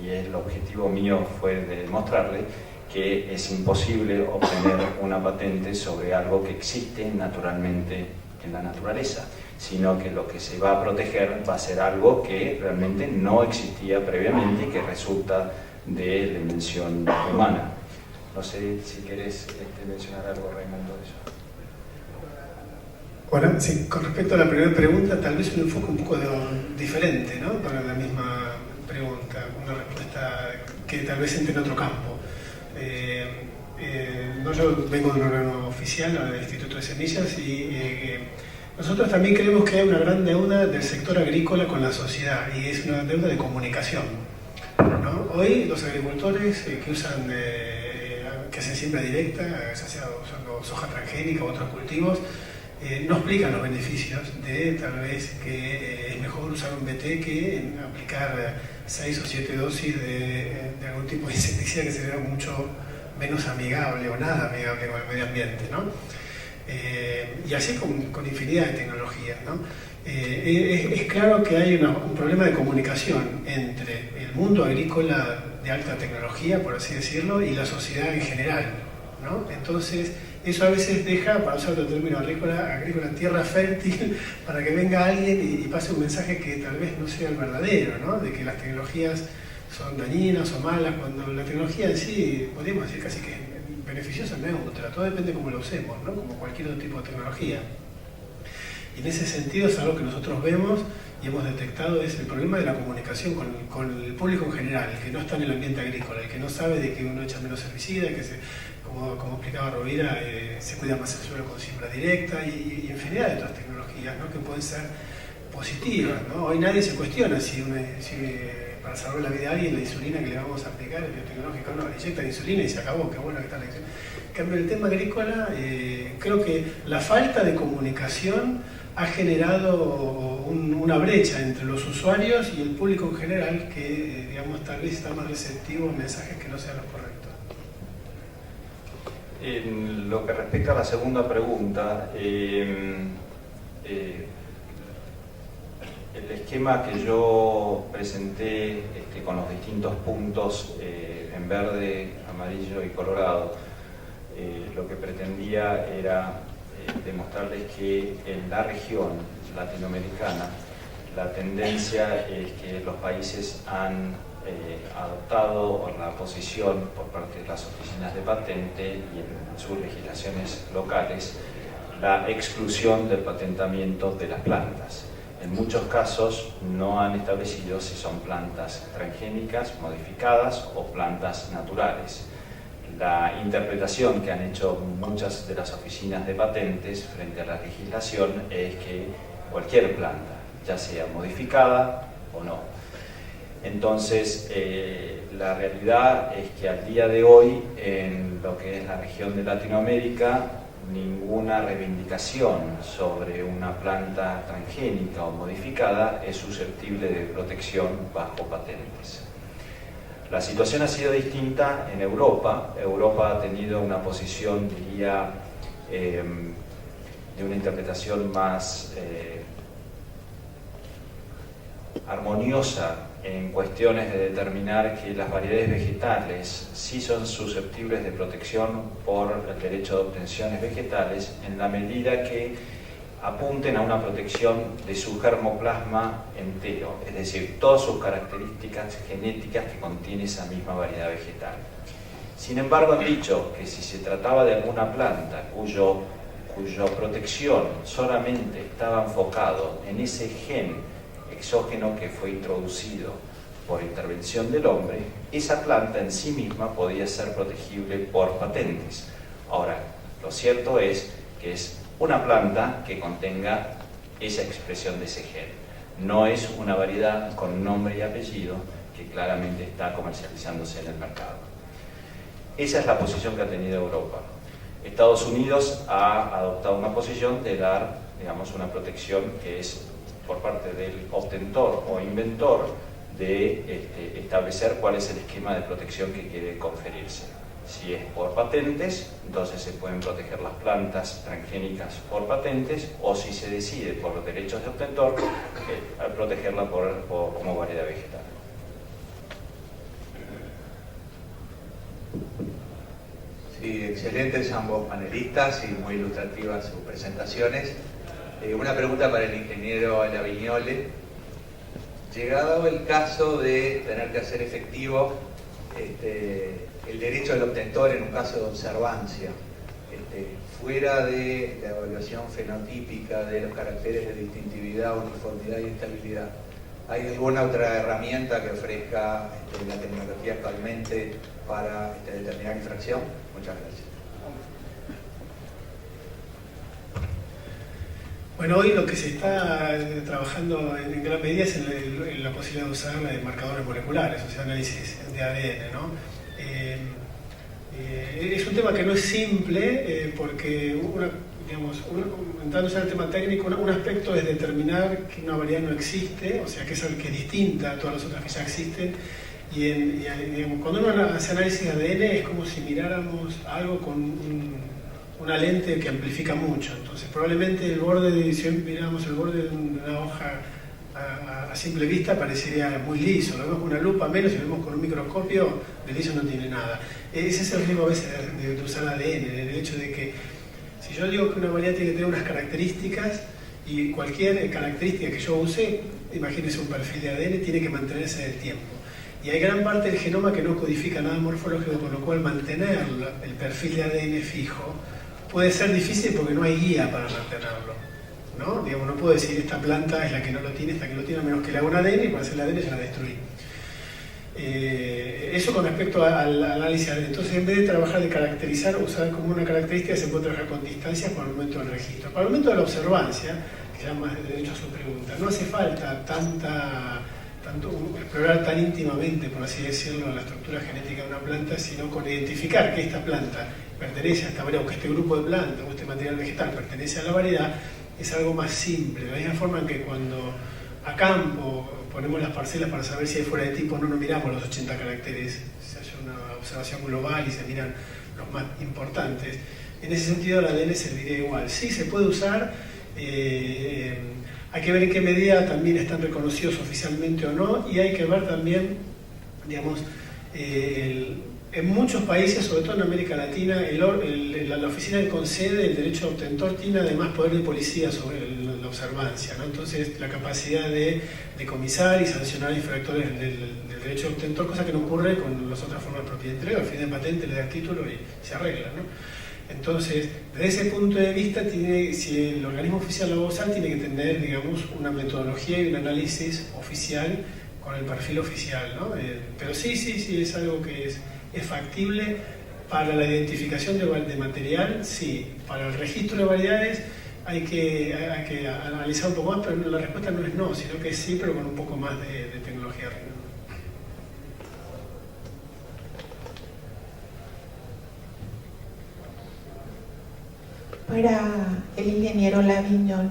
y el objetivo mío fue de demostrarle que es imposible obtener una patente sobre algo que existe naturalmente en la naturaleza, sino que lo que se va a proteger va a ser algo que realmente no existía previamente y que resulta de la invención humana. No sé si querés mencionar algo, Raimundo, de eso. Bueno, sí, con respecto a la primera pregunta, tal vez un enfoque un poco diferente, ¿no? Para la misma pregunta, una respuesta que tal vez entre en otro campo. Yo vengo de un órgano oficial, del Instituto de Semillas, y nosotros también creemos que hay una gran deuda del sector agrícola con la sociedad, y es una deuda de comunicación, ¿no? Hoy los agricultores que hacen siembra directa, ya sea usando soja transgénica u otros cultivos, no explican los beneficios de tal vez que es mejor usar un BT que aplicar 6 o 7 dosis de algún tipo de insecticida que sería mucho menos amigable o nada amigable con el medio ambiente, ¿no? Y así con infinidad de tecnologías, ¿no? Es claro que hay un problema de comunicación entre el mundo agrícola de alta tecnología, por así decirlo, y la sociedad en general, ¿no? Entonces, eso a veces deja, para usar otro término agrícola, tierra fértil para que venga alguien y pase un mensaje que tal vez no sea el verdadero, ¿no? De que las tecnologías son dañinas o malas, cuando la tecnología en sí, podríamos decir casi que es beneficiosa, neutra, todo depende de cómo lo usemos, ¿no? Como cualquier otro tipo de tecnología. Y en ese sentido es algo que nosotros vemos y hemos detectado, es el problema de la comunicación con el público en general, el que no está en el ambiente agrícola, el que no sabe de que uno echa menos herbicida, que como explicaba Rovira, se cuida más el suelo con siembra directa y infinidad de otras tecnologías, ¿no? Que pueden ser positivas, ¿no? Hoy nadie se cuestiona si para salvar la vida a alguien la insulina que le vamos a aplicar es biotecnológica o no, le inyectan insulina y se acabó, qué bueno que está la insulina. En cambio, el tema agrícola, creo que la falta de comunicación ha generado una brecha entre los usuarios y el público en general que, digamos, tal vez está más receptivo a mensajes que no sean los correctos. En lo que respecta a la segunda pregunta, el esquema que yo presenté con los distintos puntos en verde, amarillo y colorado, lo que pretendía era demostrarles que en la región latinoamericana la tendencia es que los países han adoptado la posición por parte de las oficinas de patente y en sus legislaciones locales la exclusión del patentamiento de las plantas. En muchos casos no han establecido si son plantas transgénicas, modificadas o plantas naturales. La interpretación que han hecho muchas de las oficinas de patentes frente a la legislación es que cualquier planta, ya sea modificada o no. Entonces, la realidad es que al día de hoy, en lo que es la región de Latinoamérica, ninguna reivindicación sobre una planta transgénica o modificada es susceptible de protección bajo patentes. La situación ha sido distinta en Europa. Europa ha tenido una posición, diría, de una interpretación más armoniosa en cuestiones de determinar que las variedades vegetales sí son susceptibles de protección por el derecho de obtenciones vegetales en la medida que apunten a una protección de su germoplasma entero, es decir, todas sus características genéticas que contiene esa misma variedad vegetal. Sin embargo, han dicho que si se trataba de alguna planta cuya protección solamente estaba enfocado en ese gen exógeno que fue introducido por intervención del hombre, esa planta en sí misma podía ser protegible por patentes. Ahora, lo cierto es que es una planta que contenga esa expresión de ese gen. No es una variedad con nombre y apellido que claramente está comercializándose en el mercado. Esa es la posición que ha tenido Europa. Estados Unidos ha adoptado una posición de dar, digamos, una protección que es por parte del obtentor o inventor de establecer cuál es el esquema de protección que quiere conferirse. Si es por patentes, entonces se pueden proteger las plantas transgénicas por patentes, o si se decide por los derechos de obtentor, protegerla como variedad vegetal. Sí, excelentes ambos panelistas y muy ilustrativas sus presentaciones. Una pregunta para el ingeniero Lavignole. Llegado el caso de tener que hacer efectivo el derecho del obtentor en un caso de observancia, fuera de la evaluación fenotípica de los caracteres de distintividad, uniformidad y estabilidad, ¿hay alguna otra herramienta que ofrezca la tecnología actualmente para determinar infracción? Muchas gracias. Bueno, hoy lo que se está trabajando en gran medida es en la posibilidad de usar marcadores moleculares, o sea, análisis de ADN, ¿no? Es un tema que no es simple porque digamos, entrando en el tema técnico, un aspecto es determinar que una variedad no existe, o sea, que es algo que es distinta a todas las otras que ya existen. Digamos, cuando uno hace análisis de ADN es como si miráramos algo con una lente que amplifica mucho. Entonces, probablemente el borde, si miramos el borde de una hoja a simple vista, parecería muy liso. Lo vemos con una lupa menos, si lo vemos con un microscopio, de liso no tiene nada. Ese es el riesgo a veces de usar ADN, el hecho de que si yo digo que una variedad tiene que tener unas características, y cualquier característica que yo use, imagínense un perfil de ADN, tiene que mantenerse en el tiempo. Y hay gran parte del genoma que no codifica nada morfológico, con lo cual mantener el perfil de ADN fijo puede ser difícil porque no hay guía para mantenerlo, ¿no? Digamos, no puedo decir esta planta es la que no lo tiene, esta que lo tiene, a menos que le haga un ADN, y para hacer el ADN ya la destruí. Eso con respecto al análisis de ADN. Entonces, en vez de trabajar de caracterizar, usar como una característica, se puede trabajar con distancias para el momento del registro. Para el momento de la observancia, que ya más de derecho a su pregunta, no hace falta explorar tan íntimamente, por así decirlo, la estructura genética de una planta, sino con identificar que esta planta pertenece a esta variedad, o que este grupo de plantas o este material vegetal pertenece a la variedad, es algo más simple. De la misma forma que cuando a campo ponemos las parcelas para saber si hay fuera de tipo, no miramos los 80 caracteres, se hace una observación global y se miran los más importantes. En ese sentido, el ADN serviría igual. Sí, se puede usar. Hay que ver en qué medida también están reconocidos oficialmente o no, y hay que ver también, digamos, en muchos países, sobre todo en América Latina, la oficina que concede el derecho de obtentor tiene además poder de policía sobre la observancia, ¿no? Entonces, la capacidad de decomisar y sancionar infractores del derecho de obtentor, cosa que no ocurre con las otras formas de propiedad de entrega. Al fin de patente le da el título y se arregla, ¿no? Entonces, desde ese punto de vista, si el organismo oficial lo va a usar, tiene que tener, digamos, una metodología y un análisis oficial con el perfil oficial, ¿no? Pero sí, es algo que es factible para la identificación de material, sí. Para el registro de variedades hay que analizar un poco más, pero la respuesta no es no, sino que sí, pero con un poco más de tecnología. Para el ingeniero Laviñol,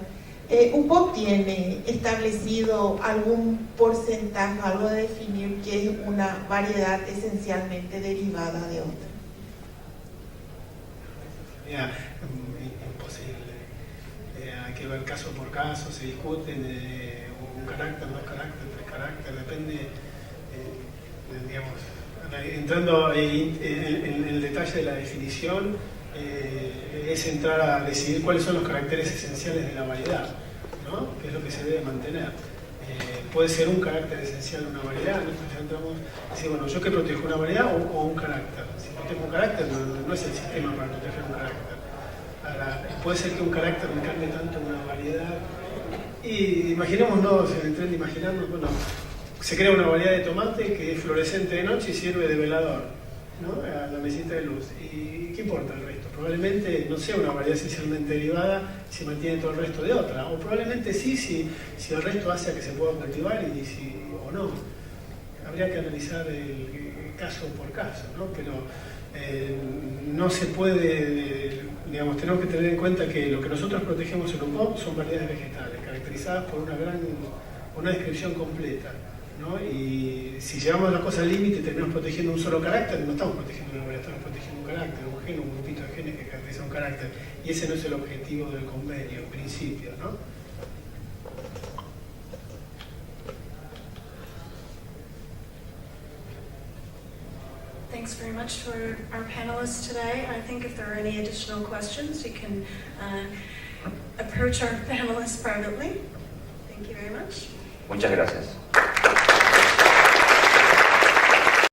¿UPOP tiene establecido algún porcentaje, algo de definir qué es una variedad esencialmente derivada de otra? Imposible. Hay que ver caso por caso, se discuten un carácter, dos caracteres, tres caracteres, depende, digamos, entrando en el detalle de la definición, es entrar a decidir cuáles son los caracteres esenciales de la variedad, ¿no? Que es lo que se debe mantener. Puede ser un carácter esencial de una variedad, nosotros ya entramos a decir, bueno, yo que protejo una variedad o un carácter. Si protejo un carácter, no es el sistema para proteger un carácter. Ahora, puede ser que un carácter me cambie tanto una variedad. Y imaginémonos, en el tren de imaginarnos, bueno, se crea una variedad de tomate que es fluorescente de noche y sirve de velador, ¿no? A la mesita de luz. ¿Y qué importa el resto? Probablemente no sea una variedad esencialmente derivada si mantiene todo el resto de otra, o probablemente sí, si el resto hace a que se pueda cultivar o no. Habría que analizar el caso por caso, ¿no? Pero no se puede, digamos, tenemos que tener en cuenta que lo que nosotros protegemos en UPOP son variedades vegetales, caracterizadas por una descripción completa, ¿no? Y si llevamos las cosas al límite y terminamos protegiendo un solo carácter, no estamos protegiendo una variedad, estamos protegiendo un carácter, un gen, un grupito de genes que caracteriza un carácter. Y ese no es el objetivo del convenio, en principio, ¿no? Thanks very much for our panelists today. I think if there are any additional questions, you can approach our panelists privately. Thank you very much. Muchas gracias.